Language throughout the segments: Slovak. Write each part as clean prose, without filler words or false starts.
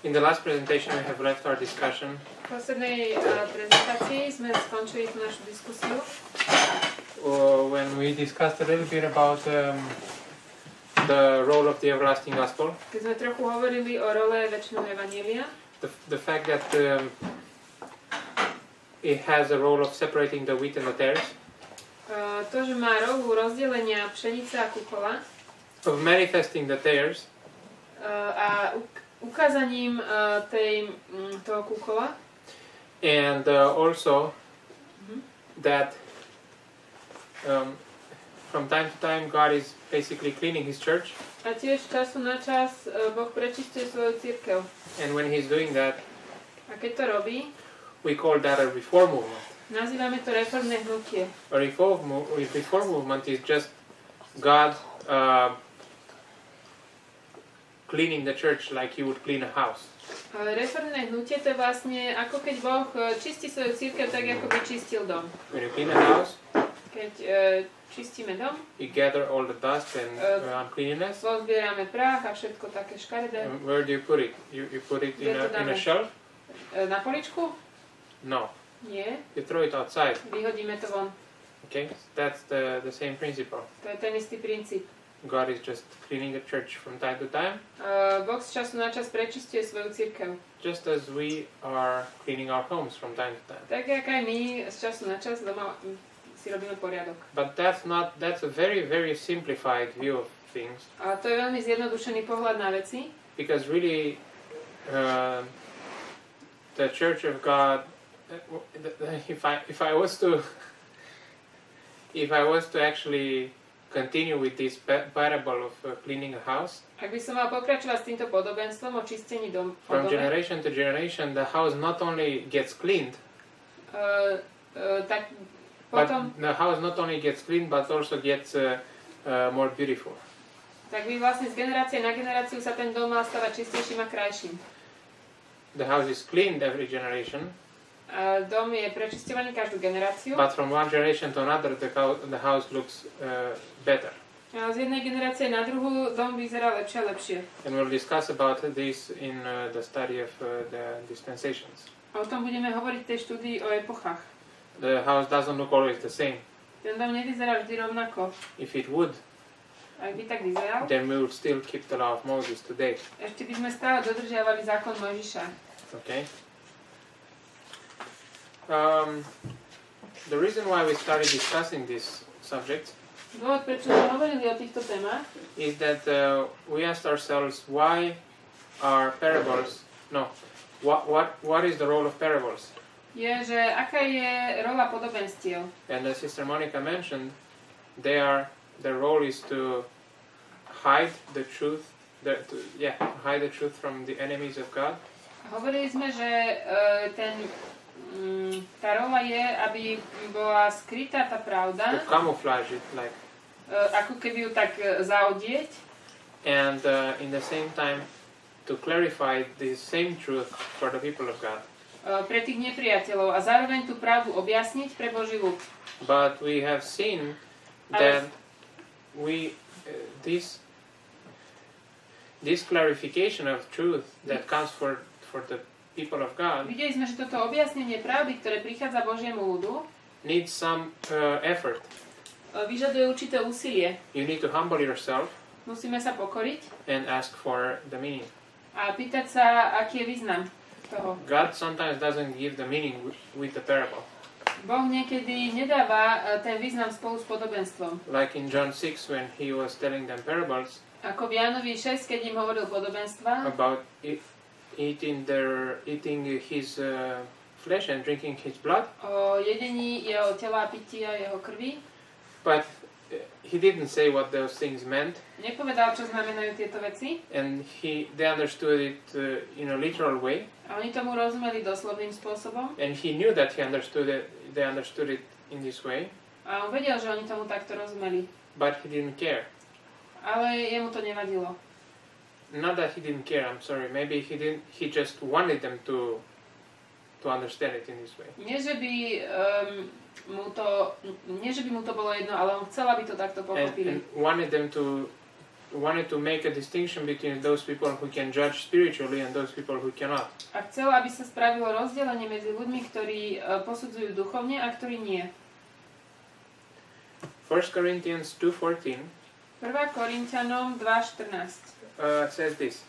In the last presentation we have left our discussion. V poslednej prezentácii sme skončili tú našu diskusiu. When we discussed a little bit about the role of the everlasting gospel. Keď sme trochu hovorili o role večného evanjelia. The fact that it has a role of separating the wheat and the tares. To, že má rolu rozdelenia pšenice a kukola. Of manifesting the tares. A ukázaním toho kukola. And also that from time to time God is basically cleaning His church. A tiež času na čas Boh prečistuje svoju cirkev. And when He's doing that, a keď to robí, we call that a reform movement. Nazývame to reformné hnutie. A reform movement is just God cleaning the church like He would clean a house. Reformné hnutie to je vlastne ako keď Boh čistí svoju cirkev tak, ako by čistil dom. When you clean a house, keď čistíme dom, you gather all the dust and uncleanness. Zozbierame prach a všetko také škaredé. Where do you put it? You put it in a shelf? Na poličku? No. Nie. You throw it outside. Vyhodíme to von. Okay, that's the same principle. To je ten istý princíp. God is just cleaning the church from time to time. Boh z času na čas prečistuje svoju cirkev. Just as we are cleaning our homes from time to time. Tak jak aj my z času na čas doma si robíme poriadok. But that's a very, very simplified view of things. A to je veľmi zjednodušený pohľad na veci. Because really, the Church of God, if I was to actually continue with this parable of cleaning a house. Ak by som mal pokračovať s týmto podobenstvom o čistení domu. From generation to generation, the house not only gets cleaned, tak potom, but the house not only gets cleaned, but also gets more beautiful. Tak by vlastne z generácie na generáciu sa ten dom mal stavať čistejším a krajším. The house is cleaned every generation. Dom je prečisťovaný každú generáciu. But from one generation to another, the house looks better. A z jednej generácie na druhú dom vyzerá lepšie a lepšie. And we'll discuss about this in the study of the dispensations. A o tom budeme hovoriť v tej štúdii o epochách. The house doesn't look always the same. Ten dom nevyzerá vždy rovnako. If it would, ak by tak vyzeral, then we would still keep the law of Moses today. Ešte by sme stále dodržiavali zákon Mojžiša. Okay. The reason why we started discussing this subject Dôvod, prečo sme hovorili o týchto témach, is that we asked ourselves why are parables, what is the role of parables? Je, že aká je rola podobenstiev. And as Sister Monica mentioned, their role is to hide the truth, hide the truth from the enemies of God. Hovorili sme, že tá rola je, aby bola skrytá tá pravda. To camouflage it, like. Ako keby ju tak zaodieť. And in the same time to clarify the same truth for the people of God. Pre tých nepriateľov a zároveň tú pravdu objasniť pre Boží ľud. But we have seen that this clarification of truth that comes for the people of God. Videli sme, že toto objasnenie pravdy, ktoré prichádza Božiemu ľudu, needs some effort. Vyžaduje určité úsilie. You need to humble yourself. Musíme sa pokoriť. And ask for the meaning. A pýtať sa, aký je význam toho. God sometimes doesn't give the meaning with the parable. Boh niekedy nedáva ten význam spolu s podobenstvom. Like in John 6 when he was telling them parables. Ako v Jánovi 6, keď im hovoril podobenstva. About eating his flesh and drinking his blood. O jedení jeho tela, pití a jeho krvi. But he didn't say what those things meant. Nepovedal, čo znamenajú tieto veci. And they understood it in a literal way. A oni tomu rozumeli doslovným spôsobom. And he knew that they understood it in this way. A on vedel, že oni tomu takto rozumeli. But he didn't care. Ale jemu to nevadilo. Not that he didn't care, I'm sorry. Maybe he just wanted them to understand it in this way. Nie, že by mu to bolo jedno, ale on chcel, aby to takto pochopili. And wanted them to wanted to make a distinction between those people who can judge spiritually and those people who cannot. A chcel, aby sa spravilo rozdelenie medzi ľuďmi, ktorí posudzujú duchovne a ktorí nie. 1 Corinthians 2:14 1. Korinťanom 2:14 says this.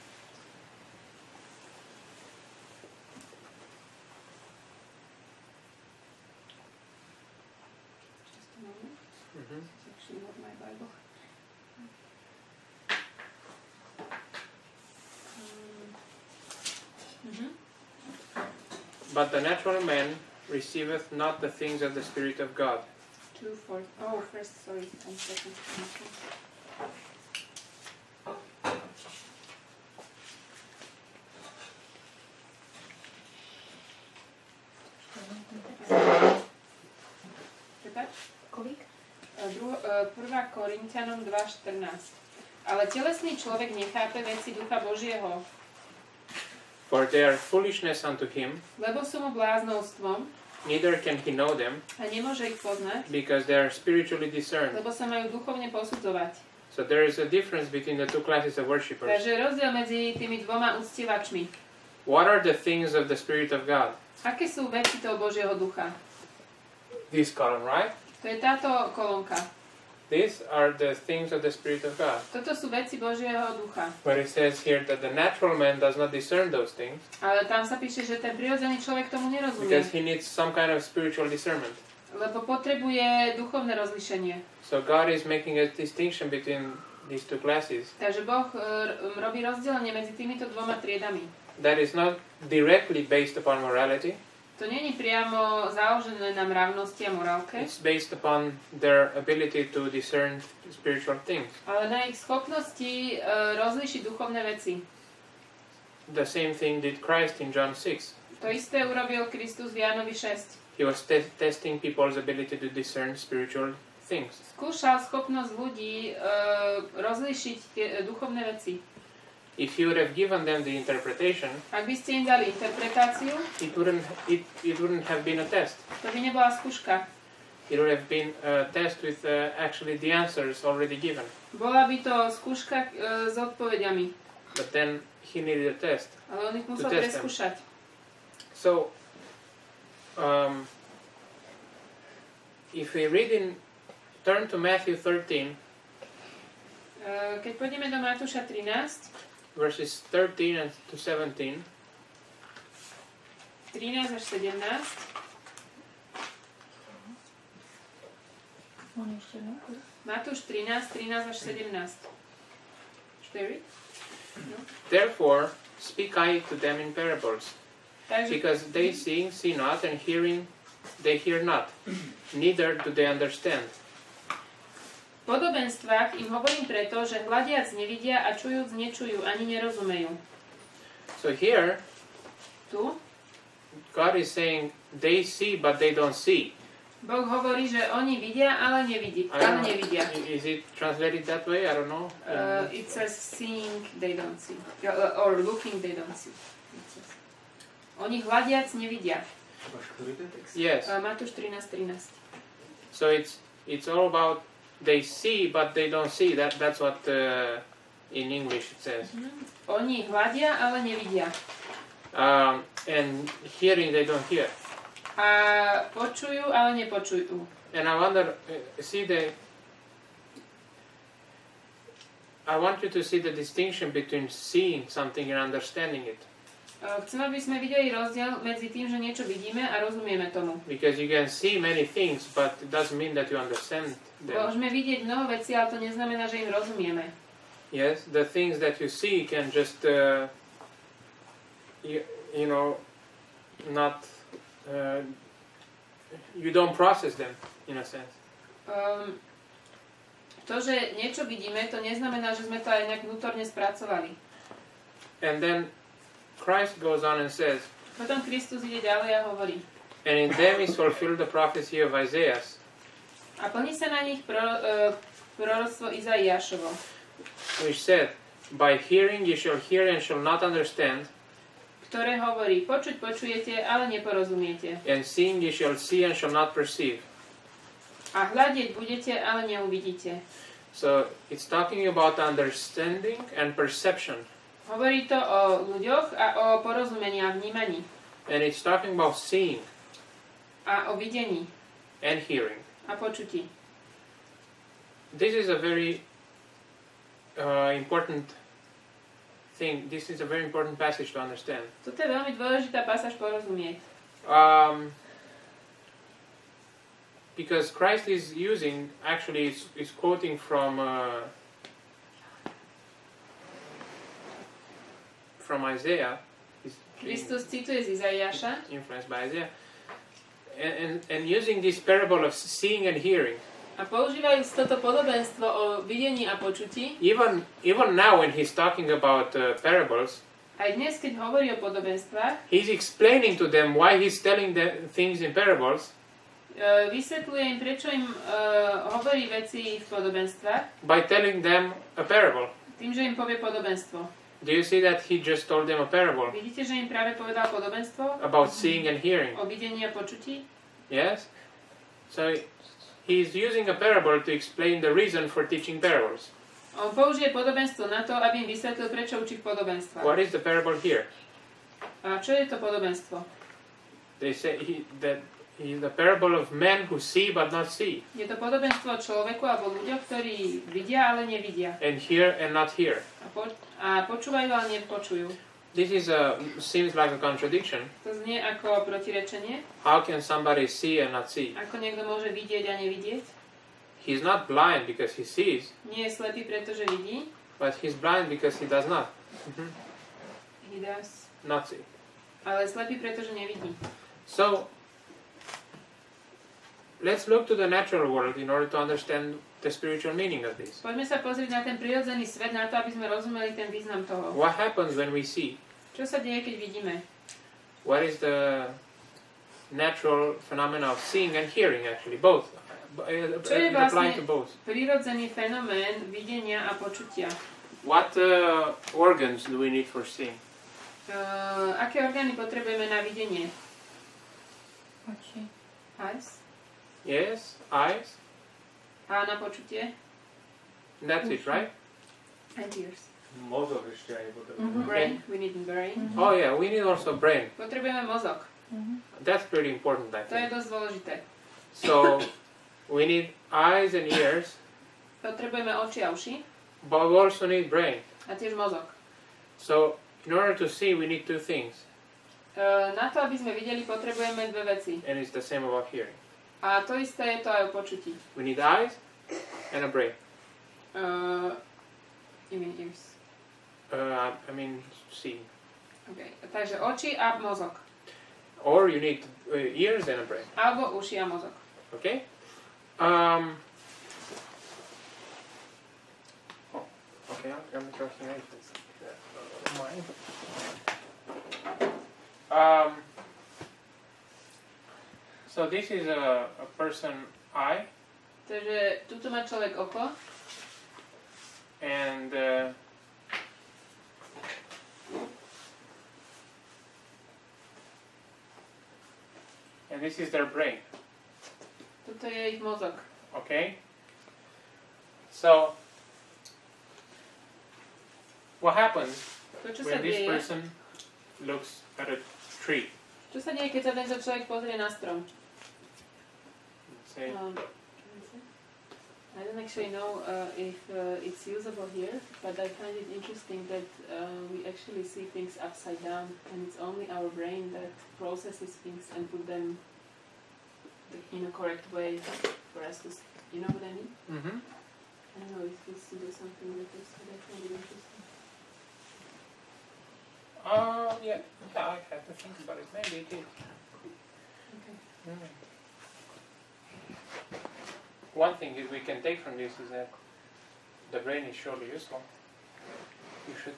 But the natural man receiveth not the things of the Spirit of God. First, sorry, 1 second. Kolik? 1. Korinťanom 2:14. Ale telesný človek nechápe veci Ducha Božieho. For they are foolishness unto him, Lebo sú mu bláznostvom neither can he know them, a nemôže ich poznať, because they are spiritually discerned. lebo sa majú duchovne posudzovať. So there is a difference between the two classes of worshippers. Takže rozdiel medzi tými dvoma uctievačmi. What are the things of the Spirit of God? Aké sú veci toho Božieho ducha? This column, right? To je táto kolónka. These are the things of the Spirit of God. Toto sú veci Božieho ducha. But it says here that the natural man does not discern those things, Ale tam sa píše, že ten prirodzený človek tomu nerozumie. because he needs some kind of spiritual discernment. Lebo potrebuje duchovné rozlíšenie. So God is making a distinction between these two classes. Takže Boh robí rozdelenie medzi týmito dvoma triedami. That is not directly based upon morality. To nie je priamo založené na mravnosti a morálke, It's based upon their ability to discern spiritual things. ale na ich schopnosti rozlíšiť duchovné veci. The same thing did Christ in John 6. To isté urobil Kristus v Jánovi 6. He was testing people's ability to discern spiritual things. Skúšal schopnosť ľudí rozlíšiť tie duchovné veci. If you would have given them the interpretation, Ak by ste im dali interpretáciu, it wouldn't have been a test. to by nebola skúška. It would have been a test with actually the answers already given. Bola by to skúška s odpovediami, But then he needed a test. ale on ich musel To test them. preskúšať. So, if we turn to Matthew 13, Keď pôjdeme do Matúša 13, verses 13 and to 17, 13 až 17, Matúš 13, 13 až 17. Should I read? No. therefore speak I to them in parables, Takže, because they see not, and hearing, they hear not, neither do they understand. v podobenstvách im hovorím preto, že hľadiac nevidia a čujúc nečujú, ani nerozumejú. So here, Tu God is saying they see but they don't see. Boh hovorí, že oni vidia, ale nevidia. Is it translated that way? I don't know. It says seeing, they don't see. Or looking, they don't see. Oni hľadiac nevidia. Yes. Matúš 13. So it's all about they see but they don't see. That's what in English it says. Oni hľadia, ale nevidia. And hearing they don't hear. A počujú, ale nepočujú. And I wonder, I want you to see the distinction between seeing something and understanding it. Chcem, aby sme videli rozdiel medzi tým, že niečo vidíme a rozumieme tomu. Because you can see many things, but it doesn't mean that you understand them. Môžeme vidieť mnoho vecí, ale to neznamená, že im rozumieme. Yes, the things that you see can just, you know, not, you don't process them, in a sense. To, že niečo vidíme, to neznamená, že sme to aj nejak vnútorne spracovali. And then Christ goes on and says, Potom Kristus ide ďalej a hovorí. and in them is fulfilled the prophecy of Isaiah, A plní sa na nich proroctvo Izaiášovo, which said, by hearing you shall hear and shall not understand, ktoré hovorí, počuť počujete, ale neporozumiete. and seeing you shall see and shall not perceive. A hľadieť budete, ale neuvidíte. So it's talking about understanding and perception. Hovorí to o ľuďoch a o porozumení a vnímaní. And it's talking about seeing A o videní and hearing. a počutí. This is a very important thing. This is a very important passage to understand. Toto je veľmi dôležitá pasáž porozumieť. Because Christ is using, actually is quoting from Isaiah. He's Kristus cituje z Izaiáša influenced by Isaiah. And using this parable of seeing and hearing. a používajúc toto podobenstvo o videní a počutí, Even now when he's talking about parables, aj dnes, keď hovorí o podobenstvách, he's explaining to them why he's telling the things in parables. Vysvetľuje im, prečo im hovorí veci v podobenstvách, By telling them a parable. tým, že im povie podobenstvo. Do you see that he just told them a parable Vidíte, že im práve povedal podobenstvo about seeing and hearing? o videní a počutí? Yes? So he's using a parable to explain the reason for teaching parables. On použije podobenstvo na to, aby im vysvetlil, prečo učí v podobenstvách. What is the parable here? A čo je to podobenstvo? They say that he's the parable of men who see but not see, Je to podobenstvo o človeku alebo ľuďoch, ktorí vidia, ale nevidia. and hear and not hear. A počúvajú, ale nepočujú. This seems like a contradiction. To znie ako protirečenie. How can somebody see and not see? Ako niekto môže vidieť a nevidieť? He's not blind because he sees, Nie je slepý, pretože vidí. but he's blind because he does not He does. not see. Ale je slepý, pretože nevidí. So let's look to the natural world in order to understand the spiritual meaning of this. Poďme sa pozrieť na ten prirodzený svet, na to, aby sme rozumeli ten význam toho. What happens when we see? Čo sa deje, keď vidíme? What is the natural phenomena of seeing and hearing, actually, both? Čo je Applying vlastne to both. prirodzený fenomén videnia a počutia? What organs do we need for seeing? Aké orgány potrebujeme na videnie? Oči. Eyes. Yes, eyes. A na počutie? That's it, right? And ears. Mozog ešte aj potrebujeme. Brain. We need brain. Oh yeah, we need also brain. Potrebujeme mozog. That's pretty important, I To je think. dosť dôležité. So we need eyes and ears, Potrebujeme oči a uši but we also need brain. a tiež mozog. So in order to see, we need two things, Na to, aby sme videli, potrebujeme dve veci. and it's the same about hearing. A to isté je to aj o počutí. We need eyes and a brain. You mean ears. I mean seeing. Okay. Takže oči a mozog. Or you need ears and a brain. Alebo uši a mozog. Okay? Okay, I'm talking like this. So this is a person eye, Takže tuto má človek oko and this is their brain. tuto je ich mozog. Okay? So what happens To, čo sa when this deje, person looks at a tree? čo sa deje, keď sa tento človek pozrie na strom? Say, I don't actually know if it's usable here, but I find it interesting that we actually see things upside down, and it's only our brain that processes things and put them in a correct way for us to see. You know what I mean? mm-hmm. I don't know if we to do something with this, but I find it interesting. Yeah, I have to think about it. Maybe it is. Okay. One thing that we can take from this is that the brain is surely useful. You should.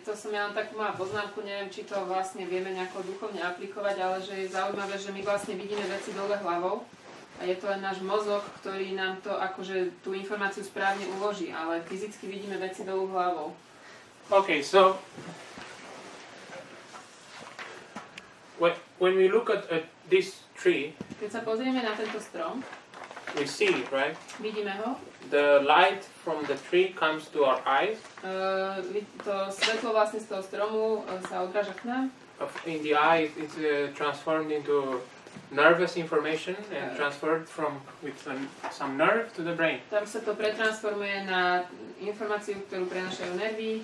To som ja len takú malú poznámku, neviem, či to vlastne vieme nejako duchovne aplikovať, ale že je zaujímavé, že my vlastne vidíme veci dole hlavou a je to len náš mozog, ktorý nám to akože tú informáciu správne uloží, ale fyzicky vidíme veci dolu hlavou. Okay, so when we look at this tree, Keď sa pozrieme na tento strom, We see it, right? Vidíme ho. The light from the tree comes to our eyes. To svetlo vlastne z toho stromu sa odráža k nám. In the eye, it's transformed into nervous information and transferred with some nerve to the brain. Tam sa to pretransformuje na informáciu, ktorú prenášajú nervy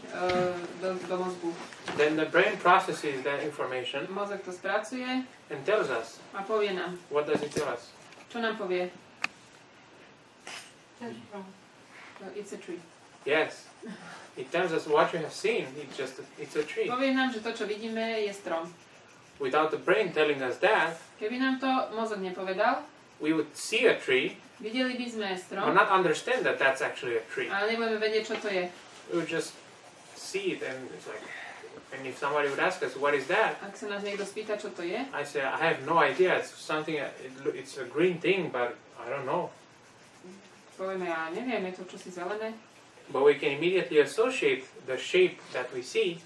do mozgu. Then the brain processes that information Mozog to spracuje and tells us. a povie nám. What does it tell us? Čo nám povie? It's a tree. Yes. It tells us what you have seen. It's a tree. Povie nám, že to, čo vidíme, je strom. Without the brain telling us that, Keby nám to mozog nepovedal, we would see a tree, videli by sme but strom, not understand that that's actually a tree. ale nebudeme vedieť, čo to je. We would just see it, and it's like, and if somebody would ask us, what is that? Ak sa nás niekto spýta, čo to je, I say, I have no idea. It's something. It's a green thing, but I don't know. povieme, ja neviem, je to čosi zelené. But we can immediately associate the shape that we see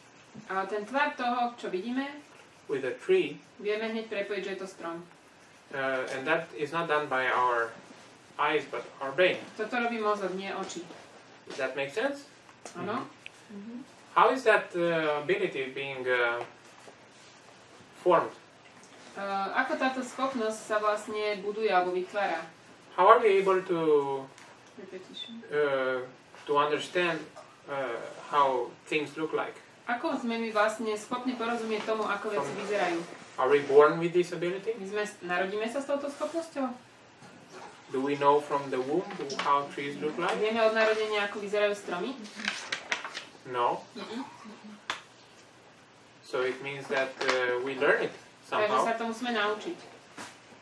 Ale ten tvar toho, čo vidíme, with a tree, vieme hneď prepojiť, že je to strom. and that is not done by our eyes, but our brain. Toto robí mozog, nie oči. Does that make sense? Áno? How is that ability being formed? Ako táto schopnosť sa vlastne buduje alebo vytvára? How are we able to Repetition. understand how things look like? Ako sme my vlastne schopní porozumieť tomu, ako veci vyzerajú? Are we born with this ability? Narodíme sa s touto schopnosťou? Do we know from the womb how trees look like? Vieme od narodenia, ako vyzerajú stromy? No. So it means that we learn it Takže somehow. sa to musíme naučiť.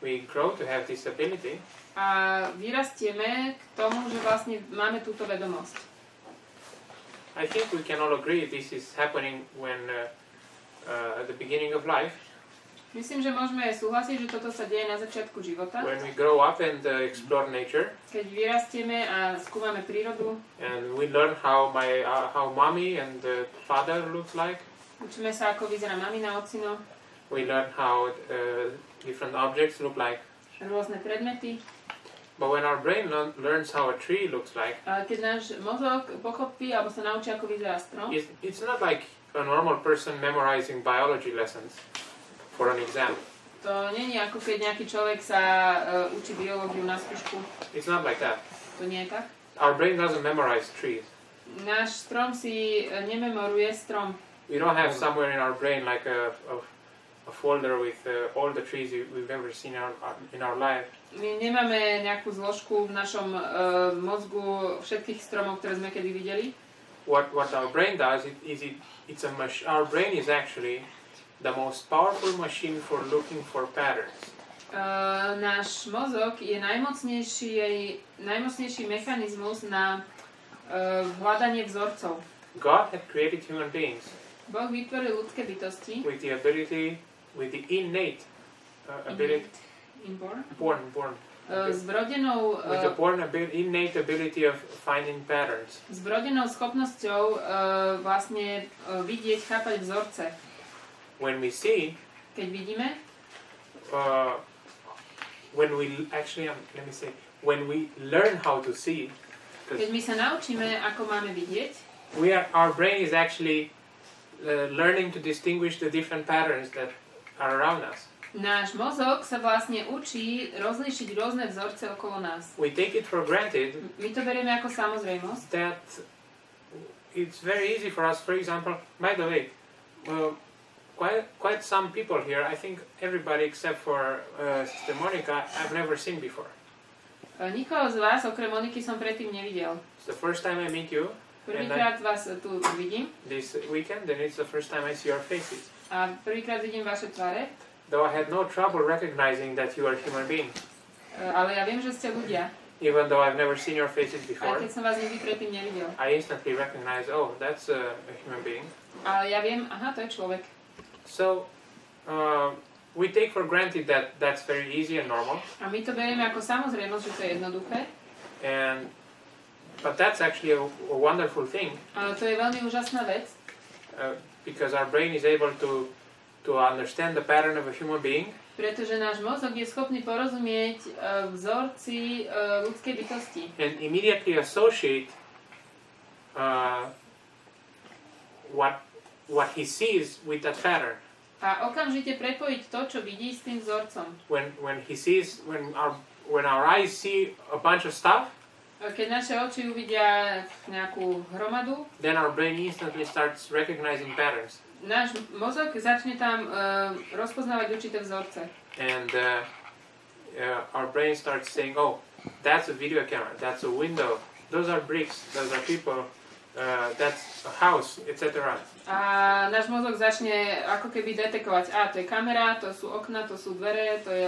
We grow to have this ability. A vyrastieme k tomu, že vlastne máme túto vedomosť. I think we can all agree this is happening when at the beginning of life, Myslím, že môžeme súhlasiť, že toto sa deje na začiatku života. when we grow up and explore nature, Keď vyrastieme a skúmame prírodu, and we learn how mommy and father looks like. učíme sa, ako vyzerá mamina, ocino, We learn how different objects look like. rôzne predmety. But when our brain learns how a tree looks like, Ale keď náš mozog pochopí alebo sa naučí, ako vyzerá strom, it's not like a normal person memorizing biology lessons for an exam. to nie je ako keď nejaký človek sa učí biológiu na skúšku. It's not like that. To nie je tak. Our brain doesn't memorize trees. Náš strom si nememoruje strom. We don't have somewhere in our brain like a folder with all the trees we've ever seen in our life. My nemáme nejakú zložku v našom mozgu všetkých stromov, ktoré sme kedy videli. What our brain does our brain is actually the most powerful machine for looking for patterns. Náš mozog je najmocnejší mechanizmus na hľadanie vzorcov. God had created human beings Boh vytvoril ľudské bytosti. with the innate ability, Inborn. born, S vrodenou, with the innate ability of finding patterns. s vrodenou schopnosťou vlastne vidieť, chápať vzorce. When we see, Keď vidíme, when we learn how to see, keď my sa naučíme, ako máme vidieť, our brain is actually learning to distinguish the different patterns that are around us. náš mozog sa vlastne učí rozlíšiť rôzne vzorce okolo nás. We take it for granted My to berieme ako samozrejmosť. that it's very easy for us. For example, by the way, quite some people here, I think everybody except for Sister Monica, I've never seen before. Nikoho z vás, okrem Moniky, som predtým nevidel. It's the first time I meet you. Prvýkrát vás tu vidím This weekend, then it's the first time I see your faces. a prvýkrát vidím vaše tváre, Though I had no trouble recognizing that you are human beings, ale ja viem, že ste ľudia. even though I've never seen your faces Aj before. keď som vás nikdy predtým nevidel. I instantly recognize, oh, that's a human being. Ale ja viem, aha, to je človek. So, we take for granted that that's very easy and normal, A my to berieme ako samozrejmosť, že to je jednoduché. but that's actually a wonderful thing, Ale to je veľmi úžasná vec, because our brain is able to understand the pattern of a human being Pretože náš mozog je schopný porozumieť vzorci ľudskej bytosti. And immediately associate what he sees with that pattern. A okamžite prepojiť to, čo vidí, s tým vzorcom. When our eyes see a bunch of stuff, Keď naše oči uvidia nejakú hromadu, then our brain instantly starts recognizing patterns. náš mozog začne tam rozpoznávať určité vzorce. And our brain starts saying, oh, that's a video camera, that's a window, those are bricks, those are people, that's a house, etc. A náš mozog začne ako keby detekovať, to je kamera, to sú okna, to sú dvere, to je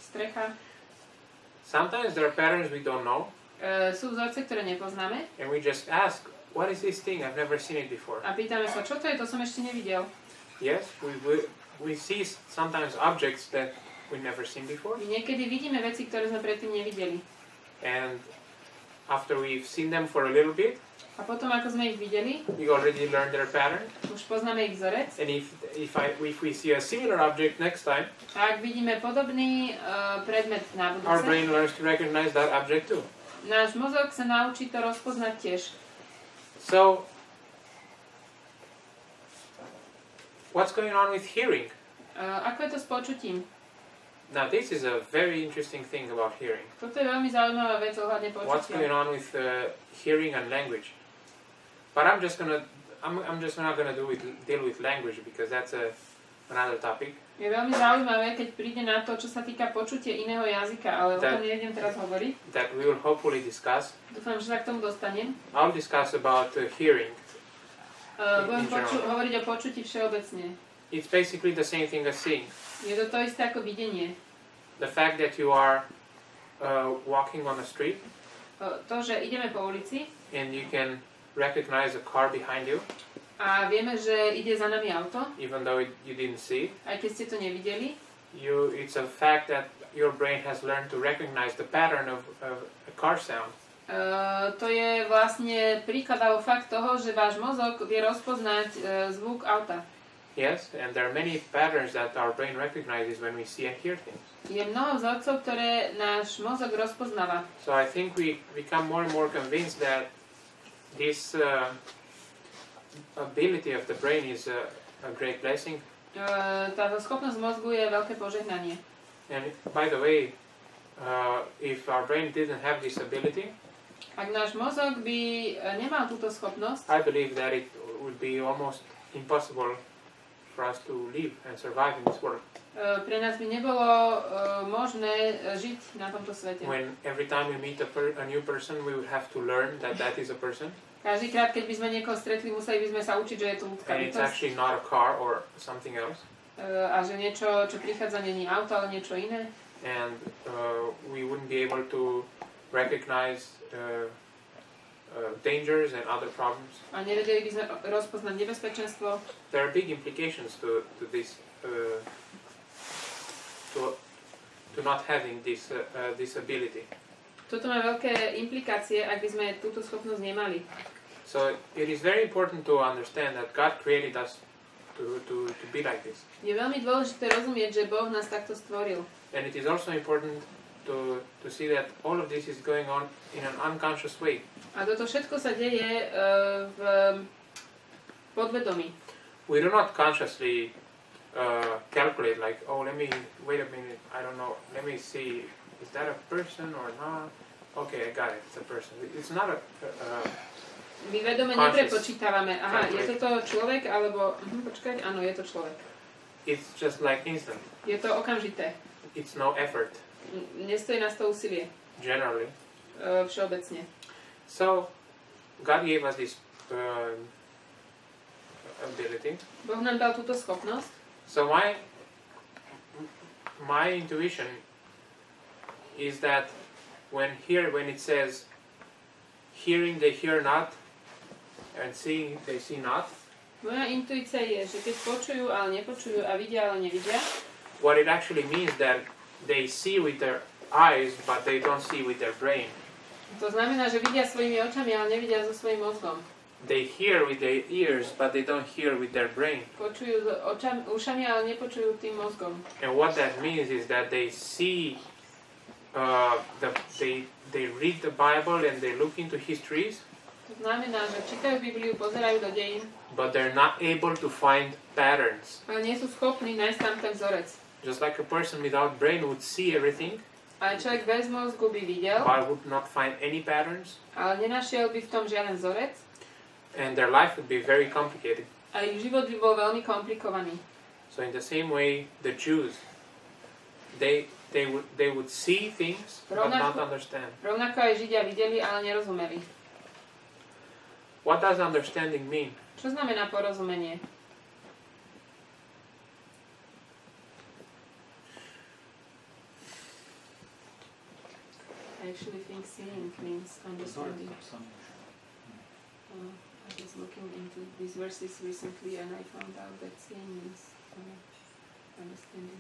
strecha. Sometimes there are patterns we don't know. Sú vzorce, ktoré nepoznáme. And we just ask, what is this thing? I've never seen it before. A pýtame sa, čo to je, to som ešte nevidel. Yes, we see sometimes objects that we've never seen before. My niekedy vidíme veci, ktoré sme predtým nevideli. And after we've seen them for a little bit, A potom, ako sme ich videli, we already learned their pattern. už poznáme ich vzorec. And if we see a similar object next time, A ak vidíme podobný predmet na our budúce, brain learns to recognize that object too. náš mozog sa naučí to rozpoznať tiež. So, what's going on with hearing? Ako je to s počutím? Now, this is a very interesting thing about hearing. Toto je veľmi zaujímavá vec ohľadne What's going počutia. on with hearing and language? But I'm just not gonna deal with language because that's another topic. Je veľmi zaujímavé, keď príde na to, čo sa týka počutia iného jazyka, ale o tom nejdem teraz hovoriť. That we will hopefully discuss. Dúfam, že sa k tomu dostanem. I'll discuss about hearing. Budem hovoriť o počutí všeobecne. It's basically the same thing as seeing. Je to to isté ako videnie. The fact that you are walking on a street To, že ideme po ulici and you can recognize a car behind you, a vieme, že ide za nami auto, even though you didn't see it. aj keď ste to nevideli, It's a fact that your brain has learned to recognize the pattern of a car sound. to je vlastne príklad alebo fakt toho, že váš mozog vie rozpoznať zvuk auta. Yes, and there are many patterns that our brain recognizes when we see and hear things. Je mnoho vzorcov, ktoré náš mozog rozpoznáva. So I think we become more and more convinced that this ability of the brain is a great blessing. Táto schopnosť mozgu je veľké požehnanie. And by the way, if our brain didn't have this ability, Ak náš mozog by nemal túto schopnosť, I believe that it would be almost impossible for us to live and survive in this world. Pre nás by nebolo možné žiť na tomto svete. When every time we meet a new person, we would have to learn that that is a person. Každýkrát, keď by sme niekoho stretli, museli by sme sa učiť, že je to ľudská And it's bytosť. actually not a car or something else. A že niečo, čo prichádza, nie je auto, ale niečo iné. And we wouldn't be able to recognize dangers and other problems. A nevedeli by sme rozpoznať nebezpečenstvo. There are big implications to this, to not having this ability. Toto má veľké implikácie, ak by sme túto schopnosť nemali. So it is very important to understand that God created us to be like this. Je veľmi dôležité rozumieť, že Boh nás takto stvoril. And it is also important to see that all of this is going on in an unconscious way. A toto všetko sa deje v podvedomí. We do not consciously calculate like, oh, wait a minute, I don't know, let me see, is that a person or not? Okay, I got it, it's a person. It's not a My vedome neprepočítavame, aha, je toto človek, alebo, počkať, áno, je to človek. it's just like instant. Je to okamžité. It's no effort, Nestojí nás to úsilie, generally. všeobecne. So, God gave us this ability. Boh nám dal túto schopnosť. So my intuition is that when it says hearing they hear not and seeing they see not, Moja intuícia je, že keď počujú, ale nepočujú a vidia, ale nevidia, what it actually means that they see with their eyes but they don't see with their brain. to znamená, že vidia svojimi očami, ale nevidia so svojím mozgom. they hear with their ears, but they don't hear with their brain. Počujú ušami, ale nepočujú tým mozgom. And what that means is that they see, they read the Bible and they look into histories. To znamená, že čítajú Bibliu, pozerajú do dejín, But they're not able to find patterns. ale nie sú schopní nájsť tam ten vzorec. Just like a person without brain would see everything, Ale človek bez mozgu by videl, but would not find any patterns, ale nenašiel by v tom žiaden vzorec and their life would be very complicated. a ich život by bol veľmi komplikovaný. So in the same way, the Jews, they would see things but not understand. Rovnako aj Židia videli, ale nerozumeli. What does understanding mean? Čo znamená porozumenie? I actually think seeing means understanding. I was looking into these verses recently and I found out that seeing means understanding.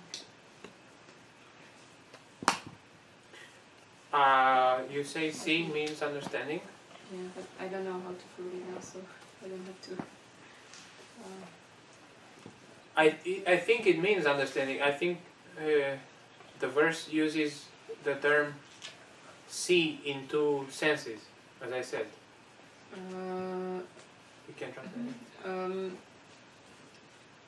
You say seeing means understanding? Yeah, but I don't know how to prove it now, so I don't have to. I think it means understanding. I think the verse uses the term see in two senses, as I said. You can translate it.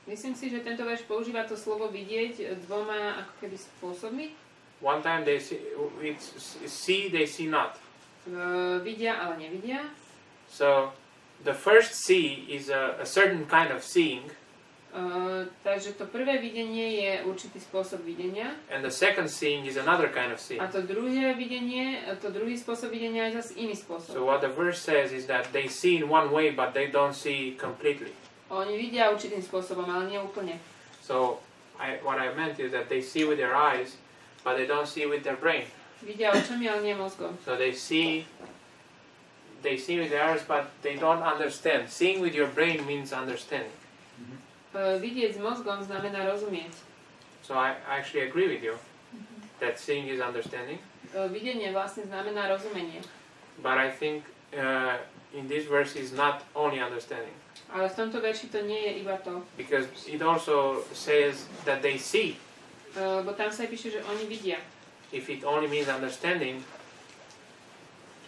Myslím si, že tento verš používa to slovo vidieť dvoma ako keby spôsobmi. One time they see, they see not. Vidia, ale nevidia. So the first see is a certain kind of seeing. Takže to prvé videnie je určitý spôsob videnia. And the second seeing is another kind of seeing. A to druhé videnie, to druhý spôsob videnia je zase iný spôsob. So what the verse says is that they see in one way, but they don't see completely. Oni vidia určitým spôsobom, ale nie úplne. So what I meant is that they see with their eyes, but they don't see with their brain. Vidia očami, ale nie mozgom. So they see with their eyes, but they don't understand. Seeing with your brain means understanding. Vidieť s mozgom znamená rozumieť. So I actually agree with you that seeing is understanding. Videnie vlastne znamená rozumenie. But I think in this verse is not only understanding. Ale v tomto verši to nie je iba to. Because it also says that they see. Bo tam sa píše, že oni vidia. If it only means understanding,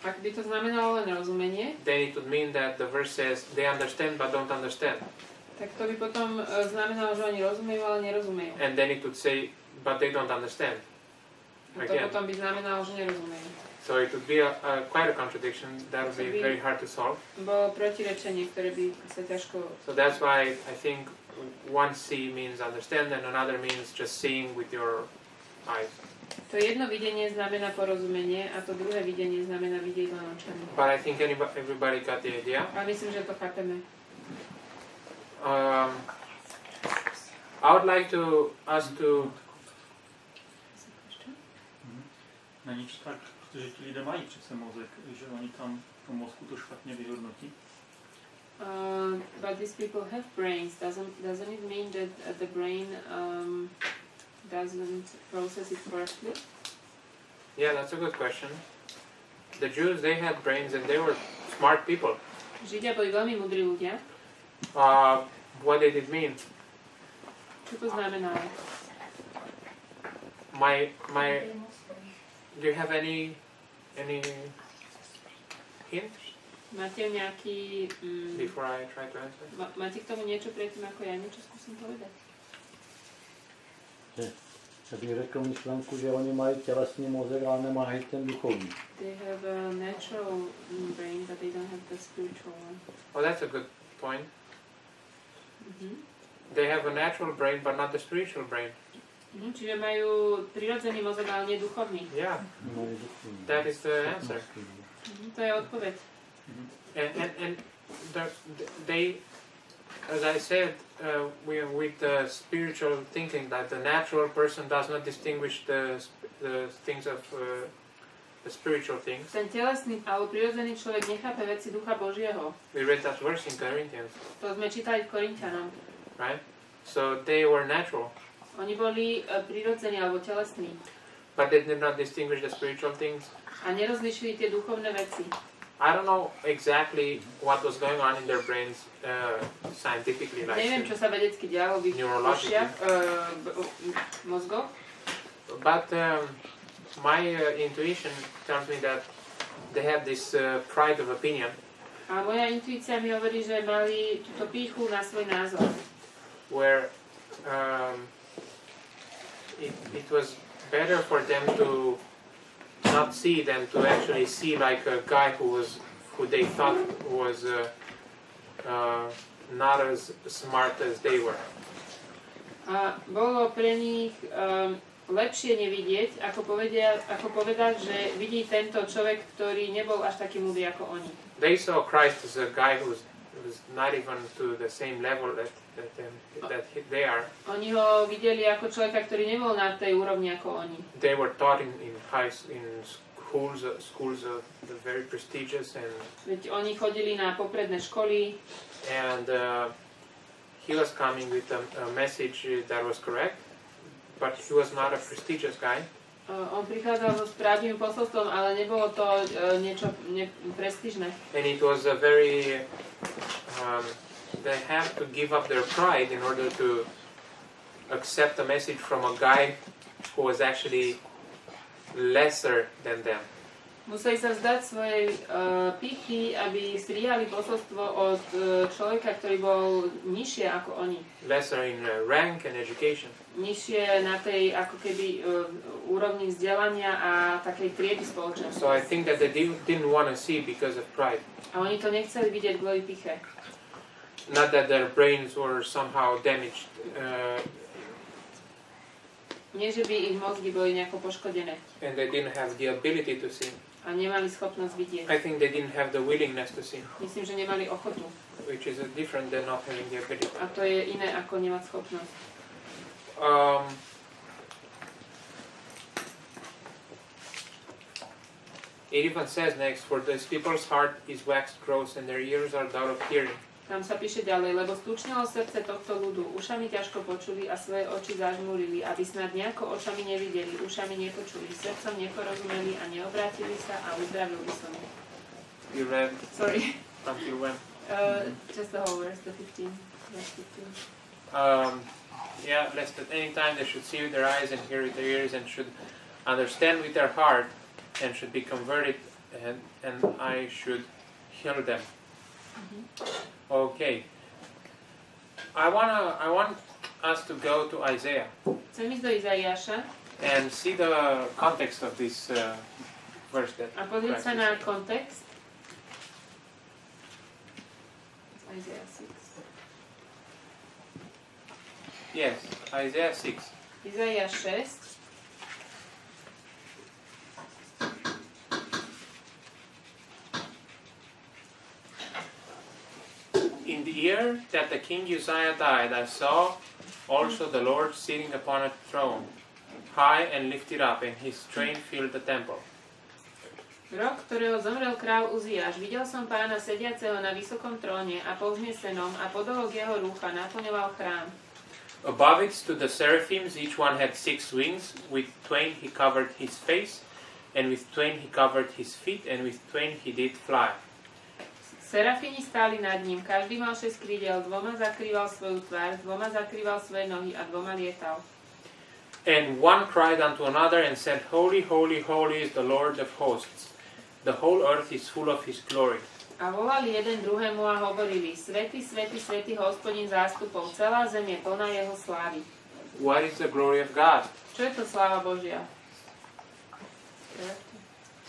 ak by to znamenalo len rozumenie, then it would mean that the verse says they understand but don't understand. tak to by potom znamenalo, že oni rozumejú, ale nerozumejú. And then it would say, but they don't understand. A to potom by znamenalo, že nerozumejú. So it would be quite a contradiction that would be very hard to solve. Bolo protirečenie, ktoré by sa ťažko... So that's why I think one see means understand and another means just seeing with your eyes. To jedno videnie znamená porozumenie a to druhé videnie znamená vidieť len očami. But I think everybody got the idea. A myslím, že to chápeme. I would like us to... Není to tak, protože ti lidé mají přece mozek, že oni tam v tom mozku to špatně vyhodnotí. But these people have brains. Doesn't it mean that the brain doesn't process it correctly? Yeah, that's a good question. The Jews, they had brains and they were smart people. Židia boli veľmi múdri ľudia. What did it mean? Čo to znamená? Do you have any hint Máte nejaký... before I try to answer? Máte k tomu niečo predtým, ako ja niečo skúsim povedať? Já bych řekl myšlenku, že oni mají tělesný mozek, ale nemají ten duchovní. They have a natural brain, but they don't have the spiritual one. Oh, that's a good point. They have a natural brain, but not the spiritual brain. Čiže majú prirodzený mozog, ale nie duchovný. Yeah, that is the answer. To je odpoveď. And they, as I said, with the spiritual thinking, that the natural person does not distinguish the things of the spiritual things. Ten telesný alebo prirodzený človek nechápe veci Ducha Božieho. We read that verse in Corinthians. To sme čítali v Korinťanom. Right? So they were natural. Oni boli prirodzení alebo telesní. But they did not distinguish the spiritual things. A nerozlišili tie duchovné veci. I don't know exactly what was going on in their brains scientifically, like Neviem, čo sa vedecky dialo v ich neurologically. mozgoch, But my intuition tells me that they have this pride of opinion. a moja intuícia mi hovorí, že mali túto pýchu na svoj názor. Where it was better for them to not see than to actually see like a guy who they thought was not as smart as they were. A bolo pre nich lepšie nevidieť, ako povedať, že vidí tento človek, ktorý nebol až taký múdry ako oni. They saw Christ as a guy who was not even to the same level that they are. Oni ho videli ako človeka, ktorý nebol na tej úrovni ako oni. They were taught in schools of the very prestigious, and Veď oni chodili na popredné školy he was coming with a message that was correct, but he was not a prestigious guy. On prichádzal so správnym posolstvom, ale nebolo to niečo prestížne. And it was a very they have to give up their pride in order to accept a message from a guy who was actually lesser than them. Museli sa vzdať svojej pýchy, aby prijali posolstvo od človeka, ktorý bol nižšie ako oni. Lesser in rank and education. Nižšie na tej ako keby úrovni vzdelania a takej triedy spoločnosti. So I think that they didn't want to see because of pride. A oni to nechceli vidieť kvôli pýche. Not that their brains were somehow damaged. Nie, že by ich mozgy boli nejako poškodené. And they didn't have the ability to see. A nemali schopnosť vidieť. I think they didn't have the willingness to see, Myslím, že nemali ochotu. which is different than not having the ability. A to je iné ako nemať schopnosť. It even says next, for this people's heart is waxed gross and their ears are dull of hearing. Tam sa píše ďalej, lebo stúčnilo srdce tohto ľudu, ušami ťažko počuli a svoje oči zažmúrili, aby snad nejako očami nevideli, ušami nepočuli, srdcom neporozumeli a neobrátili sa a uzdravil by som ich. You read Sorry. until when? Just the whole verse, the 15. Verse 15. Yeah, lest at any time they should see with their eyes and hear with their ears and should understand with their heart and should be converted and I should heal them. Okay. I want us to go to Isaiah Chcem ísť do Izaiáša and see the context of this verse that a pozrieť sa Christ na is. kontext. Isaiah 6. Yes, Isaiah 6. Izaiáš 6. In the year that the king Uzziah died, I saw also the Lord sitting upon a throne, high and lifted up, and his train filled the temple. Rok, ktorého zomrel kráľ Uziáš, videl som pána sediaceho na vysokom tróne a povznesenom a podolok jeho rúcha naplňoval chrám. Above it stood the seraphims, each one had 6 wings. With twain he covered his face, and with twain he covered his feet, and with twain he did fly. Serafini stáli nad ním, každý mal 6 krídel, 2 zakrýval svoju tvár, 2 zakrýval svoje nohy a 2 lietal. And one cried unto another and said, Holy, holy, holy is the Lord of hosts. The whole earth is full of his glory. A volali jeden druhému a hovorili, Svätý, svätý, svätý Hospodin zástupov, celá zem je plná jeho slávy. What is the glory of God? Čo je to sláva Božia?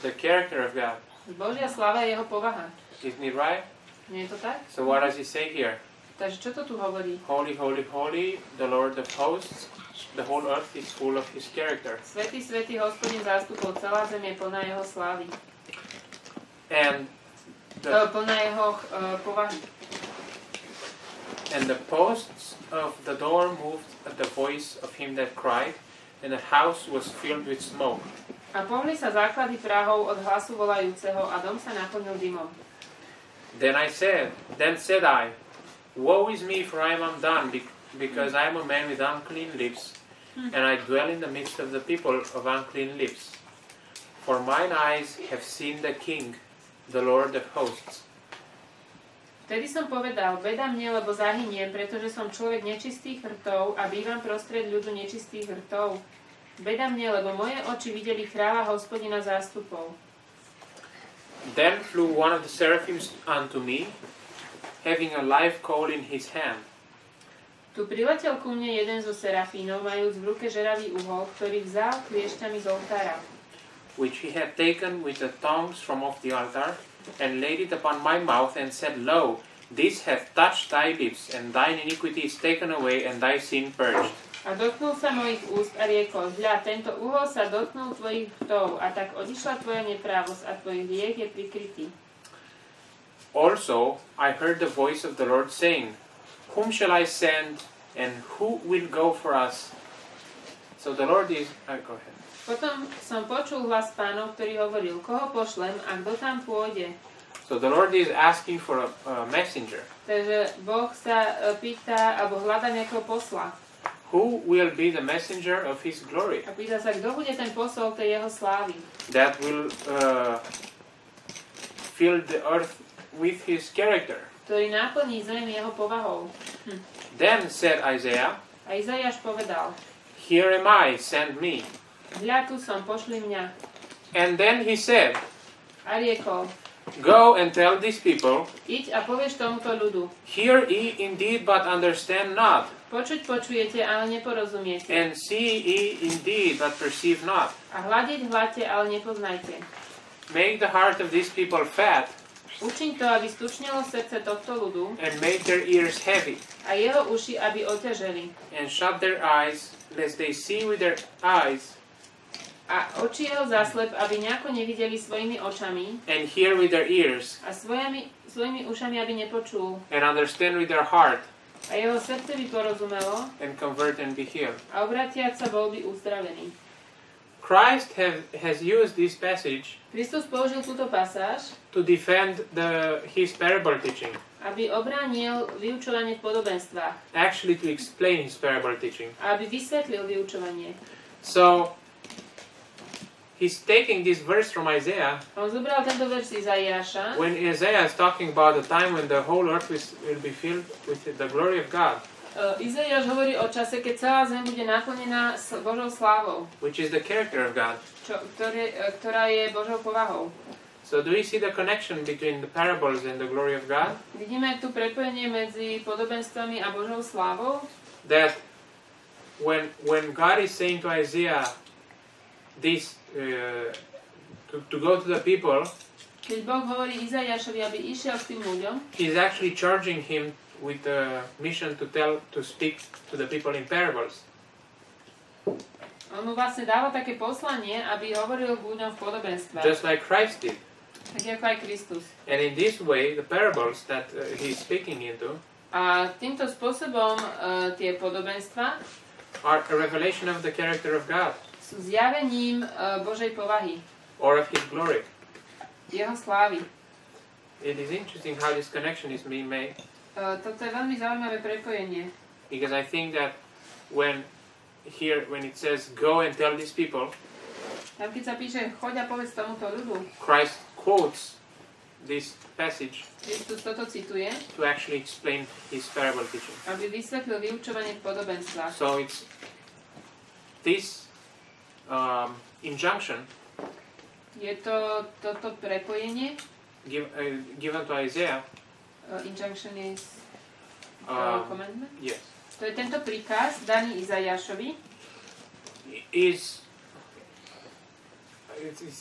The character of God. Božia sláva je jeho povaha. Isn't it right? Nie je to tak? So what does he say here? Takže čo to tu hovorí? Holy, holy, holy, the Lord of hosts. The whole earth is full of his character. Svätý, svätý Hospodin zástupov, celá zem je plná jeho slávy. And Plná jeho povahy. And the posts of the door moved at the voice of him that cried, and the house was filled with smoke. A pohli sa základy práhov od hlasu volajúceho a dom sa naplnil dymom. Then said I, Woe is me, for I am undone, because I am a man with unclean lips, and I dwell in the midst of the people of unclean lips. For mine eyes have seen the King, the Lord of hosts. Vtedy som povedal, beda mne, lebo zahyniem, pretože som človek nečistých hrtov a bývam prostred ľudu nečistých hrtov. Beda mne, lebo moje oči videli kráľa Hospodina zástupov. Then flew one of the seraphims unto me, having a live coal in his hand. Tu priletel ku mne jeden zo serafínov, majúc v ruke žeravý uhol, ktorý vzal kliešťami z oltára, which he had taken with the tongs from off the altar, and laid it upon my mouth, and said, Lo, this hath touched thy lips, and thine iniquity is taken away, and thy sin purged. A dotknul sa mojich úst a riekol, hľa, tento uhol sa dotknul tvojich hrtov, a tak odišla tvoja neprávosť a tvoj hriech je prikrytý. Also I heard the voice of the Lord saying, Whom shall I send, and who will go for us? So the Lord is... go ahead. Potom som počul hlas Pánov, ktorý hovoril, koho pošlem a kto tam pôjde. So the Lord is asking for a messenger. Takže Boh sa pýta, alebo hľada nejakého posla. Who will be the messenger of His glory? A pýta sa, kto bude ten posol tej jeho slávy. That will fill the earth with His character. Ktorý naplní zem jeho povahou. Then said Isaiah, A Izaiáš povedal, Here am I, send me. hľa, tu som, pošli mňa. And then he said, A riekol, Go and tell these people, iď a povieš tomuto ľudu. Hear ye indeed, but understand not. Počuť počujete, ale neporozumiete. And see ye indeed, but perceive not. A hľadiť hľadte, ale nepoznajte. Make the heart of these people fat, Učiň to, aby stučnelo srdce tohto ľudu and make their ears heavy, a jeho uši, aby oťaželi. and shut their eyes, lest they see with their eyes, A oči jeho zaslep, aby nejako nevideli svojimi očami and hear with their ears, a svojimi ušami, aby nepočul. and understand with their heart, A jeho srdce by porozumelo and convert and be healed. a obratiac sa bol by uzdravený. Christ has used this passage Kristus použil túto pasáž, to defend his parable teaching, aby obránil vyučovanie v podobenstvách. actually to explain his parable teaching. A aby vysvetlil vyučovanie. So, he's taking this verse from Isaiah, On zobral tento verš z Izaiáša, when Isaiah is talking about the time when the whole earth will be filled with the glory of God, Izaiáš hovorí o čase, keď celá zem bude naplnená Božou slávou, which is the character of God. ktorá je Božou povahou. So do we see the connection between the parables and the glory of God? Vidíme tu prepojenie medzi podobenstvami a Božou slávou, That when God is saying to Isaiah this, to go to the people, keď Boh hovorí Izaiášovi, aby išiel s tým ľuďom, he's actually charging him with the mission to speak to the people in parables. on mu vlastne dáva také poslanie, aby hovoril k ľuďom v podobenstvách, Just like Christ did. tak ako aj Kristus. And in this way, the parables that he's speaking into A týmto spôsobom tie podobenstva are a revelation of the character of God, sú zjavením Božej povahy, or of His glory. jeho slávy. It is interesting how this connection is being made, Toto je veľmi zaujímavé prepojenie. because I think that when it says, go and tell these people, Tam keď sa píše, choď a povedz tomuto ľudu, Christ quotes this passage Kristus toto cituje, to actually explain his parable teaching. aby vysvetlil vyučovanie v podobenstvách. So it's this injunction Je to toto prepojenie, given to Isaiah. injunction is commandment. Yes, To je tento príkaz daný Izaiášovi, it's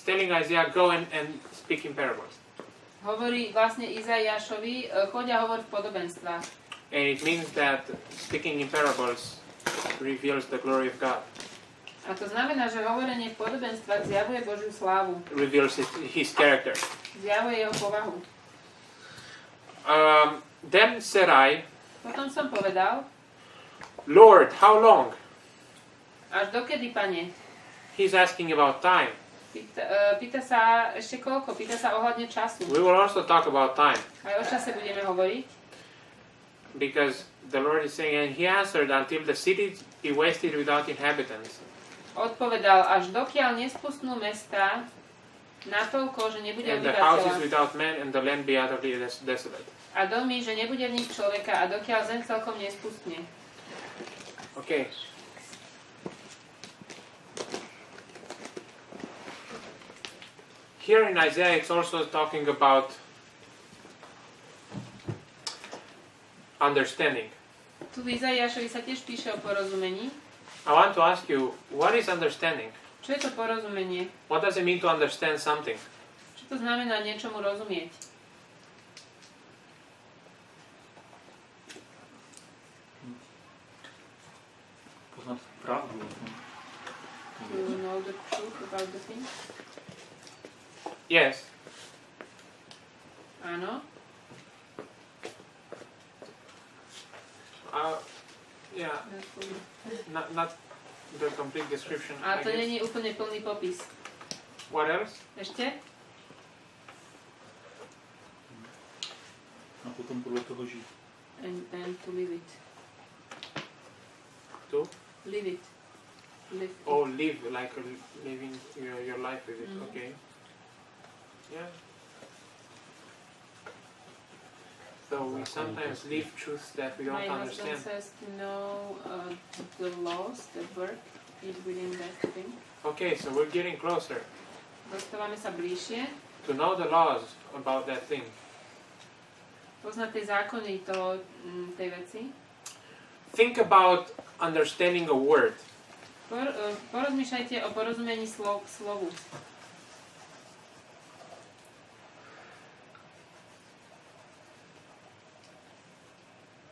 telling Isaiah, go and speak in parables. hovorí vlastne Izaiášovi, choď a hovor v podobenstvách. And it means that speaking in parables reveals the glory of God, A to znamená, že hovorenie v podobenstvách zjavuje Božiu slávu, reveals his character. zjavuje jeho povahu. Then said I, Potom som povedal, Lord, how long? až dokedy, Pane? He's asking about time. Pýta sa ešte koľko? Pýta sa ohľadne času. We will also talk about time, Aj o čase budeme hovoriť. because the Lord is saying, and he answered, until the city be wasted without inhabitants. Odpovedal, až dokiaľ nespustnú mesta natoľko, že nebude and the houses obyvateľa without man, and the land be utterly desolate. a domy, že nebude v nich človeka a dokiaľ zem celkom nespustne. Okay. Here in Isaiah, it's also talking about understanding. Tu v Izaiášovi sa tiež píše o porozumení. I want to ask you, what is understanding? Čo je to porozumenie? What does it mean to understand something? Čo to znamená niečomu rozumieť? Poznať pravdu o tom. To know the truth about the thing? Yes. Áno. Yeah, not the complete description. A I to guess. nie je úplne plný popis. What else? Ešte? A potom podľa toho žiť. And to live it. To? Live it. Live it. Oh, live, like living your life with it. Mhm. Okay. Yeah. So we sometimes live truths that we don't My husband understand. says to know the laws that work within that thing. Okay, so we're getting closer Dostávame sa bližšie. to know the laws about that thing. Poznať tie zákony tej veci. Think about understanding a word. Porozmýšľajte o porozumení slovu.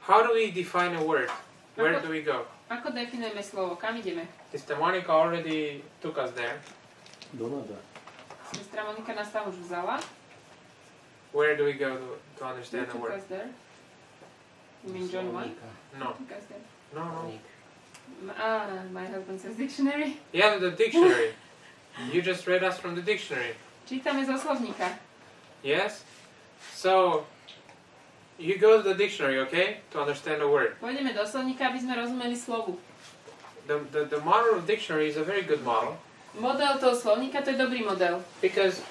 How do we define a word? Where do we go? Ako definujeme slovo? Kam ideme? Sister Monica already took us there. Do nebe. Sestra Monika nás tam už vzala. Where do we go to Who understand a took word? us there? You mean John 1? No, Took us there. no. My husband says dictionary. Yeah, the dictionary. You just read us from the dictionary. Čítame zo slovníka. Yes? So, you go to the dictionary, okay? To understand a word. Pôjdeme do slovníka, aby sme rozumeli slovu. The model of dictionary is a very good model. Model toho slovníka, to je dobrý model. Because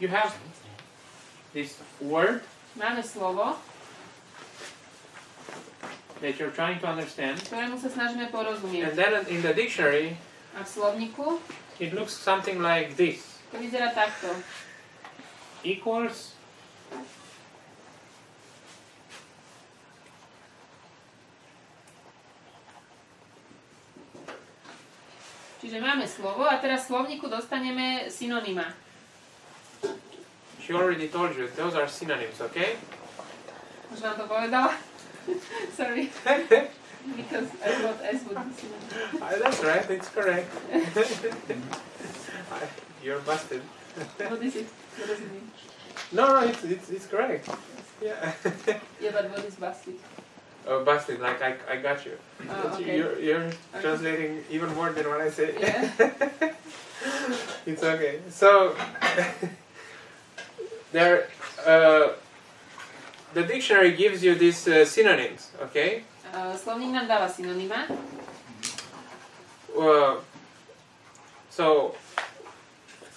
you have this word Máme slovo, that you're trying to understand. ktorému sa snažíme porozumieť. And then in the dictionary, A v slovníku it looks something like this. to vyzerá takto. Equals Čiže máme slovo a teraz v slovníku dostaneme synonyma. She already told you, those are synonyms, okay? Už vám to povedala? Sorry. Because I thought S would be synonym. That's right, it's correct. You're busted. What is it? What does it mean? No, it's correct. Yeah. Yeah, but what is busted? Oh, busted, like I got you. Oh, okay. You're translating even more than what I say. Yeah. It's okay. So, there, the dictionary gives you these synonyms, okay? Slovník nám dáva synonyma. So,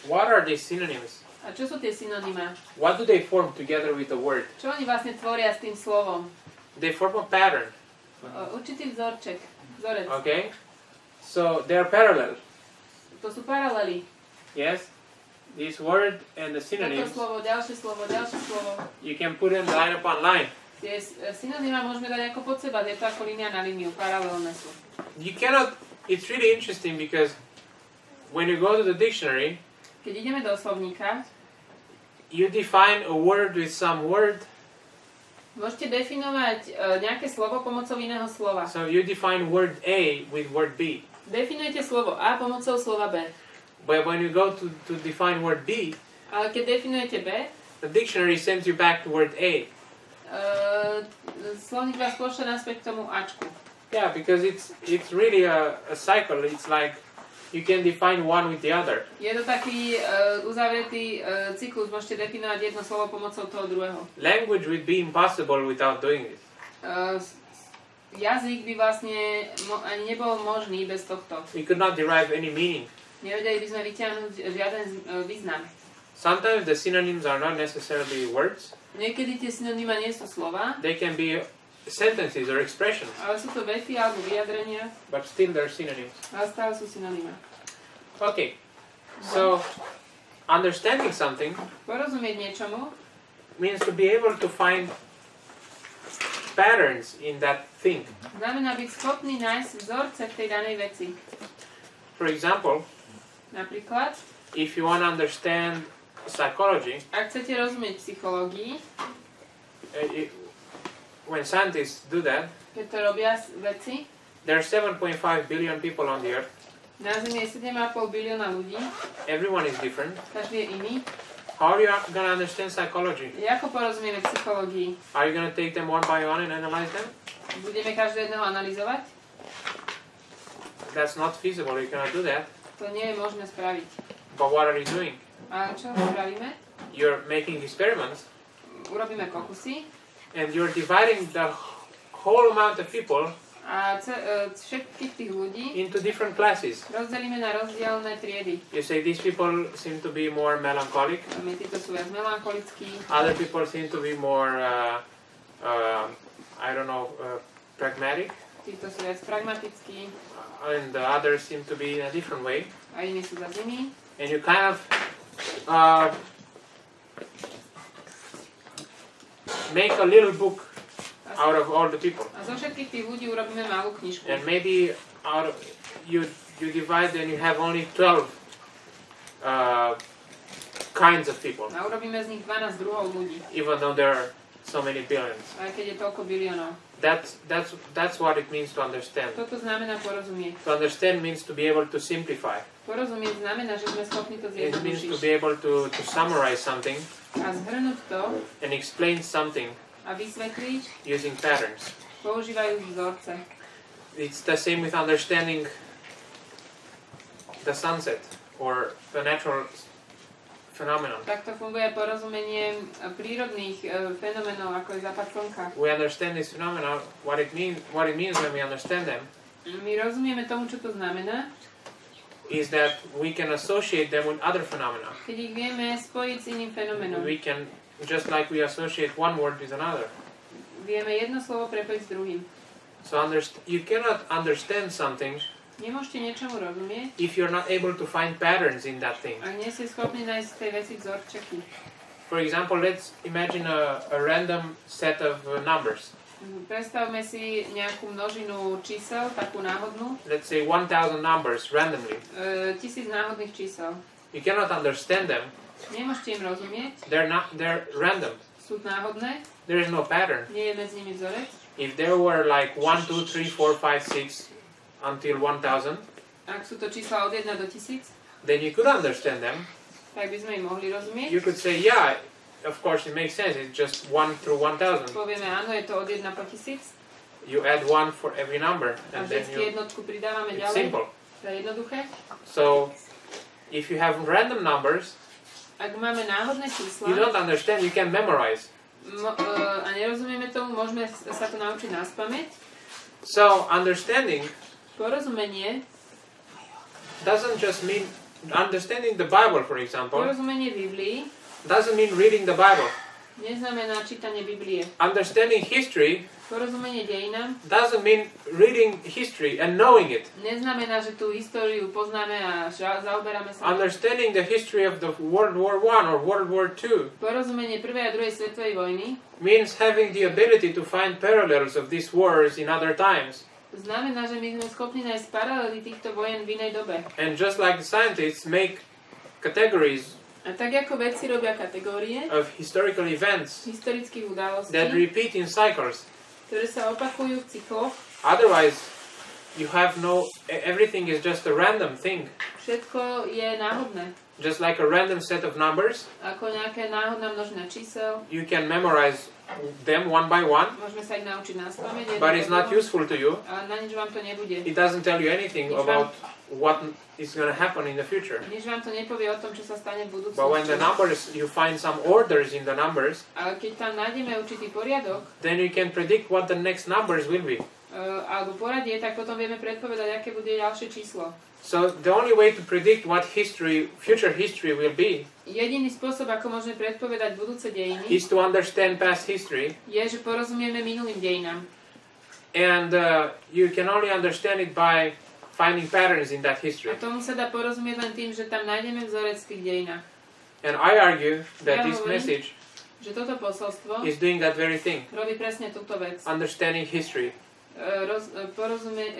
what are these synonyms? A čo sú tie synonyma? What do they form together with the word? Čo oni vlastne tvoria s tým slovom? They form a pattern, Určitý vzorček. Vzorec. okay? So, they're parallel, To sú paralely. yes? This word and the Toto synonyms, slovo, ďalšie slovo, ďalšie slovo. you can put them line upon line. Tie synonyma môžeme dať ako pod seba, je to ako línia na líniu, paralelné sú. You cannot, it's really interesting because when you go to the dictionary, Keď ideme do slovníka, you define a word with some word. môžete definovať nejaké slovo pomocou iného slova. So you define word A with word B. Definujete slovo A pomocou slova B. But when you go to define word B, Ale keď definujete B, the dictionary sends you back to word A. slovník vás pošle naspäť k tomu Ačku. Yeah, because it's really a cycle. It's like you can define one with the other. Je to taký uzavretý cyklus, môžete definovať jedno slovo pomocou toho druhého. Language would be impossible without doing this. Jazyk by vlastne ani nebol možný bez tohto. We could not derive any meaning Nevedeli by sme vyťahnuť žiaden význam. Sometimes the synonyms are not necessarily words. Niekedy tie synonyma nie sú slova, They can be sentences or expressions, ale sú to vety alebo vyjadrenia, but still they're synonyms. ale stále sú synonyma. Okay, so understanding something Porozumieť niečomu means to be able to find patterns in that thing. znamená byť schopný nájsť vzorce v tej danej veci. For example, Napríklad, if you want to understand psychology, ak chcete rozumieť psychológii, when scientists do that, keď to robia veci, there are 7.5 billion people on the earth. na Zemi je 7,5 bilióna ľudí, Everyone is different. každý je iný. How are you going to understand psychology? Ako porozumieme psychológii? Are you going to take them one by one and analyze them? Budeme každého jedného analyzovať? That's not feasible. You cannot do that. To nie je možné spraviť. But what are you doing? A čo spravíme? You're making experiments Urobíme pokusy and you're dividing the whole amount of people a všetkých tých ľudí into different classes. rozdelíme na rozdielne triedy. You say these people seem to be more melancholic. Títo sú viac melancholickí, Other people seem to be more, pragmatic. títo sú viac pragmatickí And the others seem to be in a different way. a iní sú zase iní. And you kind of make a little book out of all the people. A zo všetkých tých ľudí urobíme malú knižku. And maybe you divide and you have only 12 kinds of people, A urobíme z nich 12 druhov ľudí, even though there are so many billions. aj keď je toľko biliónov. That's what it means to understand. Toto znamená porozumieť. To understand means to be able to simplify. Porozumieť znamená, že sme schopní to It means to zjednodušiť be able to summarize something a zhrnúť to and explain something a vysvetliť, using patterns. používajú vzorce. It's the same with understanding the sunset or the natural phenomenon. Takto funguje porozumenie prírodných fenoménov, ako je západ slnka. We understand this phenomenon, what it means when we understand them My rozumieme tomu, čo to znamená, is that we can associate them with other phenomena. keď ich vieme spojiť s iným fenoménom. We can, just like we associate one word with another. Vieme jedno slovo prepojiť s druhým. So you cannot understand something Nemôžete niečomu rozumieť, if you're not able to find patterns in that thing. ak nie ste schopní nájsť v tej veci vzorčeky. For example, let's imagine a random set of numbers. Predstavme si nejakú množinu čísel, takú náhodnú, Let's say 1,000 numbers randomly. 1000 náhodných čísel. You cannot understand them. Nemôžete im rozumieť, They're random. sú náhodné, There is no pattern. nie je medzi nimi vzorec. If there were like 1, 2, 3, 4, 5, 6 until 1,000, Ak sú to čísla od 1 do 1000, then you could understand them. tak by sme im mohli rozumieť. You could say, yeah, of course it makes sense. It's just 1 through 1,000. Povieme, áno, je to od 1 po 1000 You add 1 for every number, a and then vždycky jednotku pridávame it's ďalej. simple. To je jednoduché. So if you have random numbers, Ak máme náhodné you čísla don't understand, you can memorize. a nerozumieme tomu, môžeme sa to naučiť naspamäť. So understanding Porozumenie, doesn't just mean understanding the Bible, for example, porozumenie Biblii doesn't mean reading the Bible. neznamená čítanie Biblie. Understanding history Porozumenie dejinám doesn't mean reading history and knowing it. neznamená, že tú históriu poznáme a zaoberáme sa. Understanding the history of the World War I or World War II Porozumenie prvej a druhej svetovej vojny means having the ability to find parallels of these wars in other times. znamená, že my sme schopní nájsť paralely týchto vojen v inej dobe. And just like the scientists make categories A tak ako vedci robia kategórie of historical events historických udalostí, that repeat in cycles, ktoré sa opakujú v cykloch, otherwise you have everything is just a random thing. všetko je náhodné. Just like a random set of numbers, Ako nejaká náhodná množina čísel, you can memorize them one by one, môžeme sa ich naučiť naspamäť, but it's not useful to you. ale na nič vám to nebude. It doesn't tell you anything about what is going to happen in the future. Nič vám to nepovie o tom, čo sa stane v budúcnosti. But when the numbers, you find some orders in the numbers, Ale keď tam nájdeme určitý poriadok, then you can predict what the next numbers will be. alebo poradie, tak potom vieme predpovedať, aké bude ďalšie číslo. So the only way to predict what future history will be, Jediný spôsob, ako môžeme predpovedať budúce dejiny, is to understand past history, je, že porozumieme minulým dejinám. and you can only understand it by finding patterns in that A history. tomu sa dá porozumieť len tým, že tam nájdeme vzorec v tých dejinách. And I argue that Ja this hovorím, message že toto posolstvo is doing that very thing, robí presne túto vec. understanding history,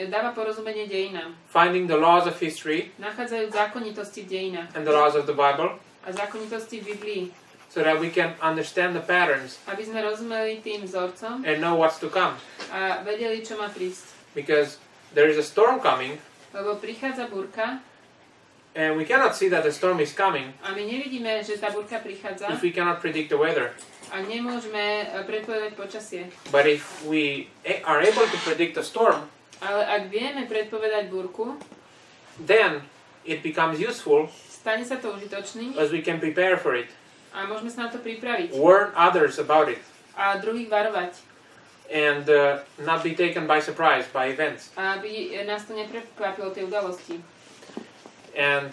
Dáva porozumenie dejinám. finding the laws of history Nachádzajú zákonitosti v dejinách and the laws of the Bible, a zákonitosti v Biblii, so that we can understand the patterns aby sme rozumeli tým vzorcom and know what's to come. a vedeli, čo má prísť. Because there is a storm coming, Lebo prichádza búrka and we cannot see that the storm is coming a my nevidíme, že tá búrka prichádza if we cannot predict the weather. a nemôžeme predpovedať počasie. But if we are able to predict the storm, Ale ak vieme predpovedať búrku, then it becomes useful stane sa to užitočným as we can prepare for it, a môžeme sa na to pripraviť warn others about it, a druhých varovať, and not be taken by surprise by events. aby nás to neprekvapilo tie udalosti. And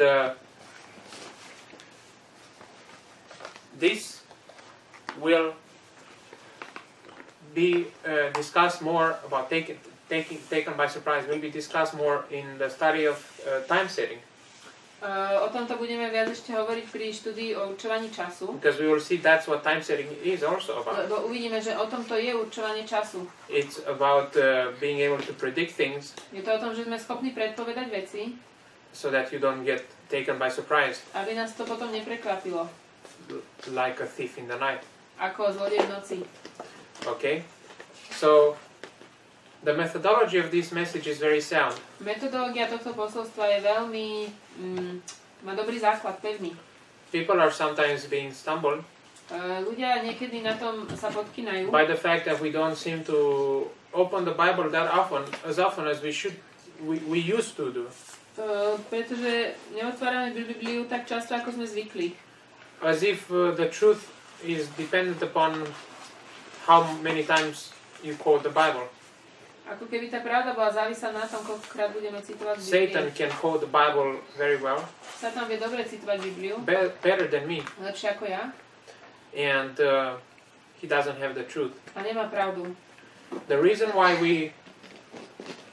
this will be discussed more about taken by surprise. Will be discussed more in the study of time setting, O tomto budeme viac ešte hovoriť pri štúdii o určovaní času, because we will see that's what time setting is also about. lebo uvidíme, že o tomto je určovanie času. It's about being able to predict things Je to o tom, že sme schopní predpovedať veci, so that you don't get taken by surprise aby nás to potom neprekvapilo, like a thief in the night. ako zlodej v noci. Okay? So the methodology of this message is very sound. Metodológia tohto posolstva je veľmi... má dobrý základ, pevný. People are sometimes being stumbled Ľudia niekedy na tom sa podkynajú, by the fact that we don't seem to open the Bible that often as we used to do. pretože neotvárame Bibliu tak často, ako sme zvykli. As if the truth is dependent upon how many times you quote the Bible. Ako keby tá pravda bola závislá na tom, koľkokrát budeme citovať Satan Bibliu. can quote the Bible very well, Satan vie dobre citovať Bibliu, better than me, lepšie ako ja, and he doesn't have the truth. a nemá pravdu. The reason why we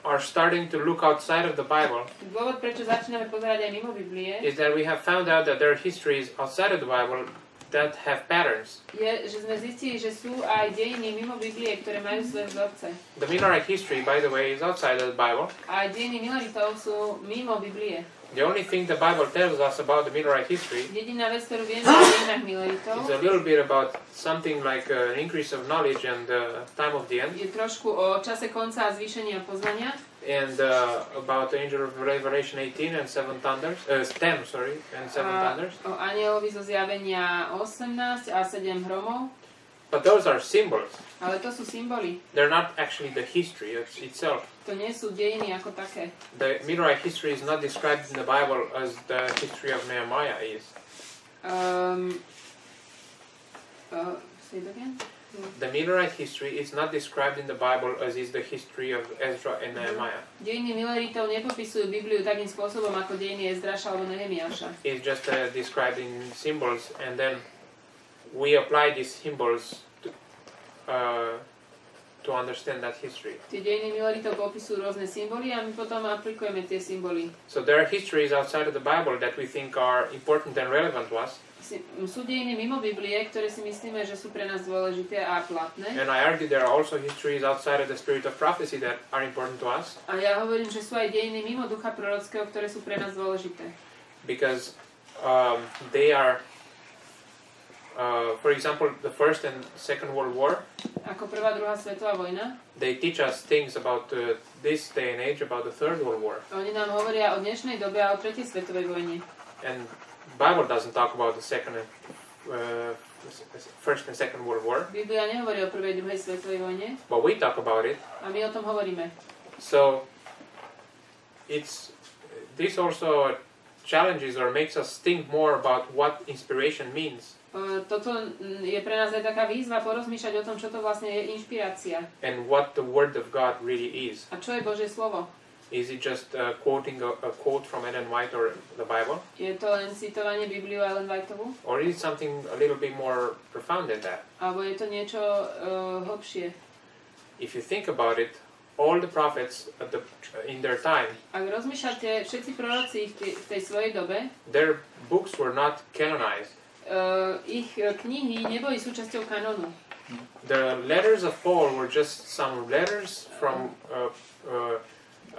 are starting to look outside of the Bible Dôvod, prečo začíname pozerať aj mimo Biblie, is that we have found out that there are histories outside of the Bible that have patterns. je, že sme zistili, že sú aj dejiny mimo Biblie, ktoré majú svoje vzorce. The Millerites history, by the way, is outside of the Bible. A dejiny Mileritov sú mimo Biblie. The only thing the Bible tells us about the Millerite history Jediná vec, ktorú vieme o dejinách Mileritov, is a little bit about something like an increase of knowledge and time of the end, je trošku o čase konca a zvýšenia poznania and about the angel of Revelation 18 and 10 thunders, and 7 thunders. o anielovi zo zjavenia 18 a 7 hromov. But those are symbols. Ale to sú symboly. They're not actually the history itself. To nie sú dejiny ako také. The Millerite history is not described in the Bible as the history of Nehemiah is. Say it again? The Millerite history is not described in the Bible as is the history of Ezra and Nehemiah. Dejiny Mileritov nepopisujú Bibliu takým spôsobom ako dejiny Ezdraša alebo Nehemiáša. It's just described in symbols, and then we apply these symbols to understand that history. Tie dejiny Mileritov popisujú rôzne symboly a my potom aplikujeme tie symboly. So there are histories outside of the Bible that we think are important and relevant to us. Sú dejiny mimo Biblie, ktoré si myslíme, že sú pre nás dôležité a platné. And I argue there are also histories outside of the spirit of prophecy that are important to us. A ja hovorím, že sú aj dejiny mimo ducha prorockého, ktoré sú pre nás dôležité. Because they are, for example, the First and Second World War. Ako prvá, druhá svetová vojna. They teach us things about this day and age, about the Third World War. Oni nám hovoria o dnešnej dobe a o tretej svetovej vojne. And Bible doesn't talk about the First and Second World War. Biblia nehovorí o prvej, druhej svetovej vojne. But we talk about it. A my o tom hovoríme. So this also challenges or makes us think more about what inspiration means. Toto je pre nás aj taká výzva porozmýšľať o tom, čo to vlastne je inšpirácia. And what the Word of God really is. A čo je Božie slovo? Is it just quoting a quote from Ellen White or the Bible? Je to len citovanie Bibliu a Ellen Whiteovu? Or is it something a little bit more profound than that? Alebo je to niečo hlbšie? If you think about it, all the prophets in their time, Ak rozmýšľate, všetci proroci v tej svojej dobe, their books were not canonized. Ich knihy neboli súčasťou kanónu. The letters of Paul were just some letters from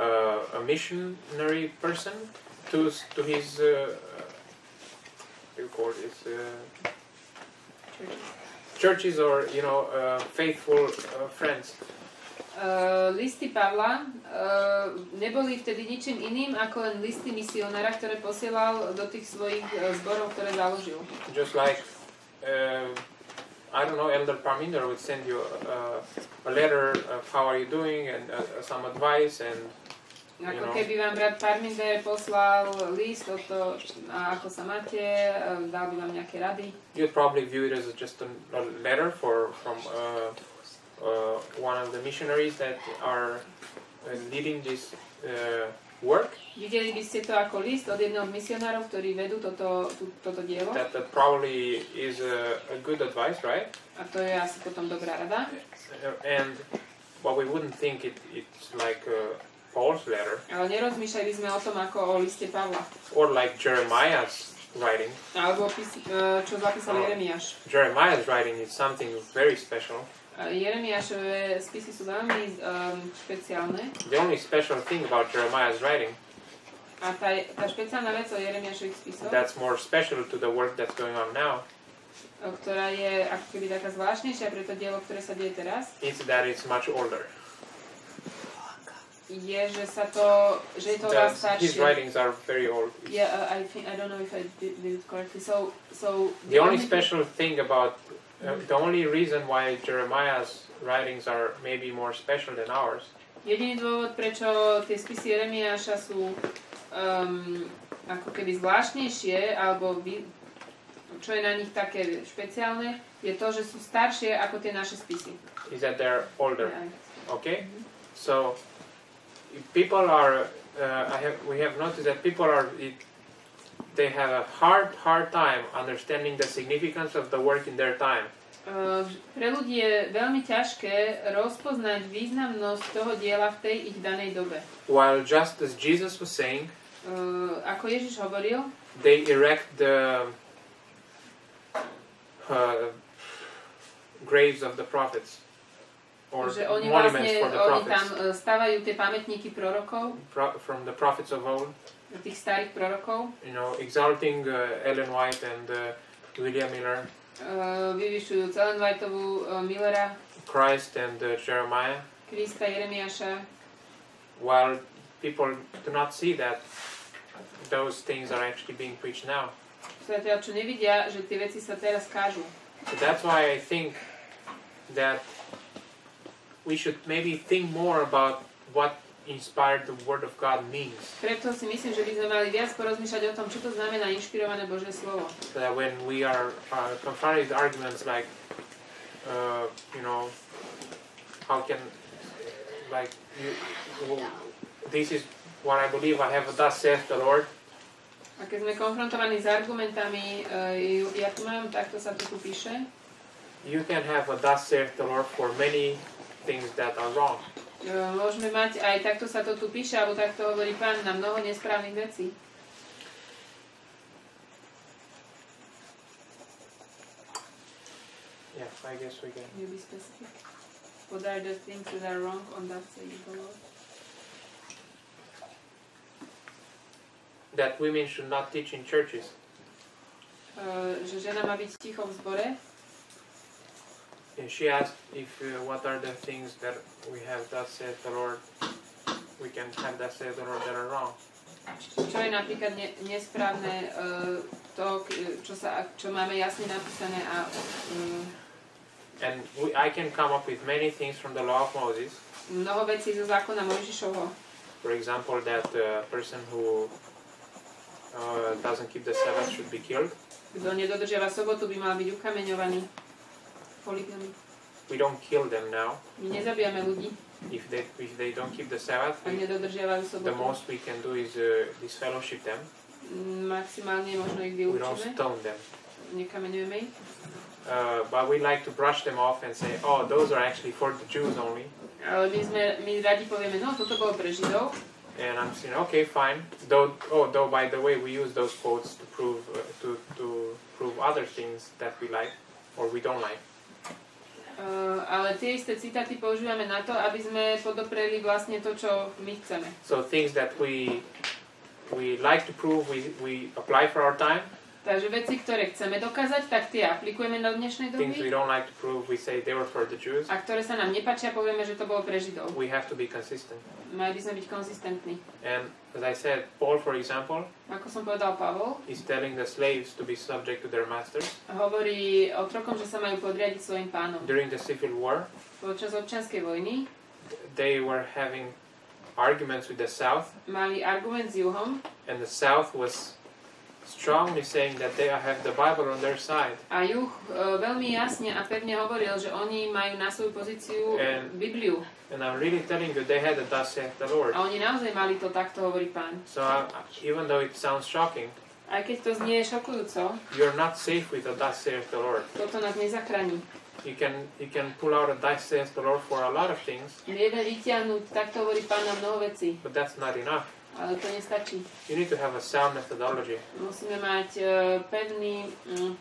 a missionary person to his churches or faithful friends. Listy Pavla neboli vtedy ničím iným ako len listy misionára, ktoré posielal do tých svojich zborov, ktoré založil. Just like I don't know, Elder Parminder would send you a letter of how are you doing and some advice and ako keby vám brat Parminder poslal list o to, ako sa máte, dal by vám nejaké rady. You'd probably view it as just a letter from one of the missionaries that are leading this work. Videli by ste to ako list od jedného z misionárov, ktorí vedú toto dielo. That probably is a good advice, right? A to je asi potom dobrá rada. But we wouldn't think it's like Paul's letter. Ale nerozmýšľali by sme o tom ako o liste Pavla. Or like Jeremiah's writing. Alebo čo zapísal Jeremiáš. Jeremiah's writing is something very special. Jeremiášové spisy sú veľmi špeciálne. The only special thing about Jeremiah's writing, a tá špeciálna vec o Jeremiášových spisoch, that's more special to the work that's going on now, ktorá je ako keby taká zvláštnejšia pre to dielo, ktoré sa deje teraz, is that it's much older. Je, že je to oveľa staršie. His writings are very old. Yeah, I don't know if I did it correctly. So the only special thing about the only reason why Jeremiah's writings are maybe more special than ours. Jediný dôvod, prečo tie spisy Jeremiáša sú ako keby zvláštnejšie, alebo čo je na nich také špeciálne, je to, že sú staršie ako tie naše spisy. Is that they're older? Yeah. Okay. So people are. We have noticed that people are. They have a hard time understanding the significance of the work in their time. Pre ľudí je veľmi ťažké rozpoznať významnosť toho diela v tej ich danej dobe. While just as Jesus was saying, ako Ježiš hovoril, they erect the graves of the prophets or že oni monuments vlastne, for the oni prophets. tam stavajú tie pamätníky prorokov, From the prophets of old. tých starých prorokov, Exalting Ellen White and William Miller, vyvyšujúc Ellen Whiteovu, Millera, Christ and Jeremiah, Krista, Jeremiáša, while people do not see that those things are actually being preached now. zatiaľ čo nevidia, že tie veci sa teraz kážu. So that's why I think that we should maybe think more about what inspired the Word of God means. Preto si myslím, že by sme mali viac porozmýšľať o tom, čo to znamená inšpirované Božie slovo. That when we are confronted with arguments like, how can, this is what I believe I have, thus saith the Lord. A keď sme konfrontovaní s argumentami, ja tu mám, takto sa to tu píše. You can have a thus saith the Lord for many things that are wrong. Môžeme mať aj takto sa to tu píše, alebo takto hovorí Pán na mnoho nesprávnych vecí. Yeah, I guess we can. Can you be specific? What are the things that are wrong on that saying the Lord? That women should not teach in churches. Že žena má byť ticho v zbore. And she asked if what are the things that we have thus saith the Lord, we can have thus saith the Lord that are wrong. Čo je napríklad nesprávne, to, čo máme jasne napísané a And I can come up with many things from the law of Moses. Mnoho vecí zo zákona Mojžišovho. For example, that person who doesn't keep the Sabbath should be killed. Kto nedodržiava sobotu, by mal byť ukameňovaný. Polygamy. We don't kill them now. My nezabijame ľudí, If they don't keep the Sabbath, ak nedodržiavajú the sobotu. most we can do is disfellowship them. Maximálne možno ich We don't vylúčime, stone them. nekameňujeme ich. But we like to brush them off and say, oh, those are actually for the Jews only. Ale my radi povieme, no toto bolo pre Židov. And I'm saying, okay, fine. Though by the way, we use those quotes to prove other things that we like or we don't like. Ale tie isté citáty používame na to, aby sme podopreli vlastne to, čo my chceme. So things that we like to prove, we apply for our time. Takže veci, ktoré chceme dokázať, tak tie aplikujeme do dnešnej Things we doby. don't like to prove, we say they were for the Jews. A ktoré sa nám nepáčia, povieme, že to bolo pre Židov. We have to be consistent. Mali by sme byť konzistentní. And as I said, Paul, for example, Ako som povedal Pavol, is telling the slaves to be subject to their masters. hovorí otrokom, že sa majú podriadiť svojim pánom. During the Civil War, Počas občianskej vojny they were having arguments with the South, mali argument s juhom and the South was strongly saying that they have the Bible on their side. a juh veľmi jasne a pevne hovoril, že oni majú na svoju pozíciu Bibliu. And I'm really telling you, they had a thus saith the Lord. A oni naozaj mali to, takto hovorí pán. So even though it sounds shocking, Aj keď to znie šokujúco, you're not safe with a thus saith the Lord. toto nás nezachráni. You can pull out a thus saith the Lord for a lot of things, Vieme vyťahnuť, takto hovorí pán na mnoho vecí, but that's not enough. ale to nestačí. You need to have a sound methodology. Musíme mať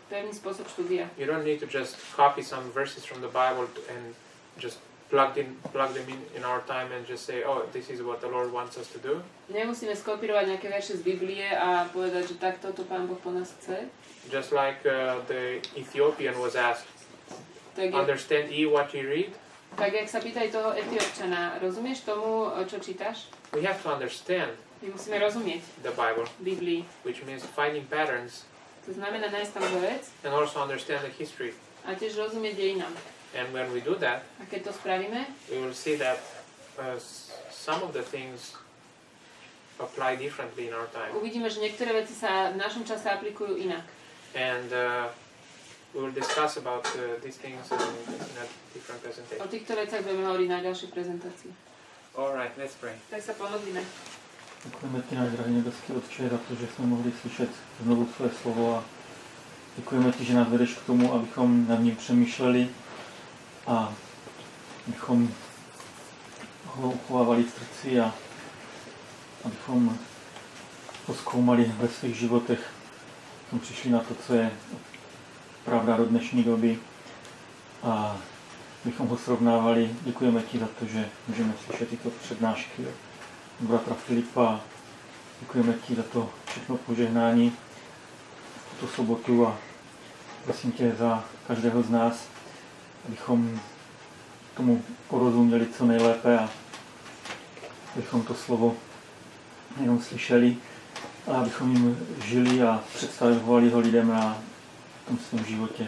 pevný spôsob štúdia. You don't need to just copy some verses from the Bible and just plug them in our time and just say, oh, this is what the Lord wants us to do. Nemusíme skopírovať nejaké verše z Biblie a povedať, že takto to Pán Boh po nás chce. Just like the Ethiopian was asked, Tak, understand ye what ye read? tak jak sa pýtaj toho Etiópčana, rozumieš tomu, čo čítaš? We have to understand My musíme rozumieť the Bible, Biblii. which means finding patterns To znamená nájsť tam vzorec and also understand the history. a tiež rozumieť dejinám. And when we do that, A keď to spravíme, we will see that some of the things apply differently in our time. uvidíme, že niektoré veci sa v našom čase aplikujú inak. And we will discuss about these things in a different O presentation. týchto veciach budeme hovoriť na ďalšej prezentácii. All right, let's pray. Tak sa pomodlíme. Děkujeme ti, náš drahý nebeský Otče, za to, že jsme mohli slyšet znovu své slovo a děkujeme ti, že nás vedeš k tomu, abychom nad ním přemýšleli a abychom ho uchovávali v srdci a abychom pozkoumali ve svých životech, abychom přišli na to, co je pravda do dnešní doby a abychom ho srovnávali. Děkujeme ti za to, že můžeme slyšet tyto přednášky od bratra Filipa. Děkujeme ti za to všechno požehnání v tuto sobotu a prosím tě za každého z nás, abychom tomu porozuměli co nejlépe a abychom to slovo jenom slyšeli a abychom jim žili a představovali ho lidem na tom svém životě.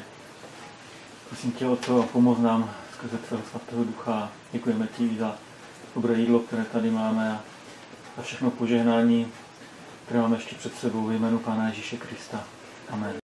Prosím tě o to, pomoz nám skrze tvého svatého ducha. Děkujeme ti za dobré jídlo, které tady máme a za všechno požehnání, které máme ještě před sebou ve jménu Pána Ježíše Krista. Amen.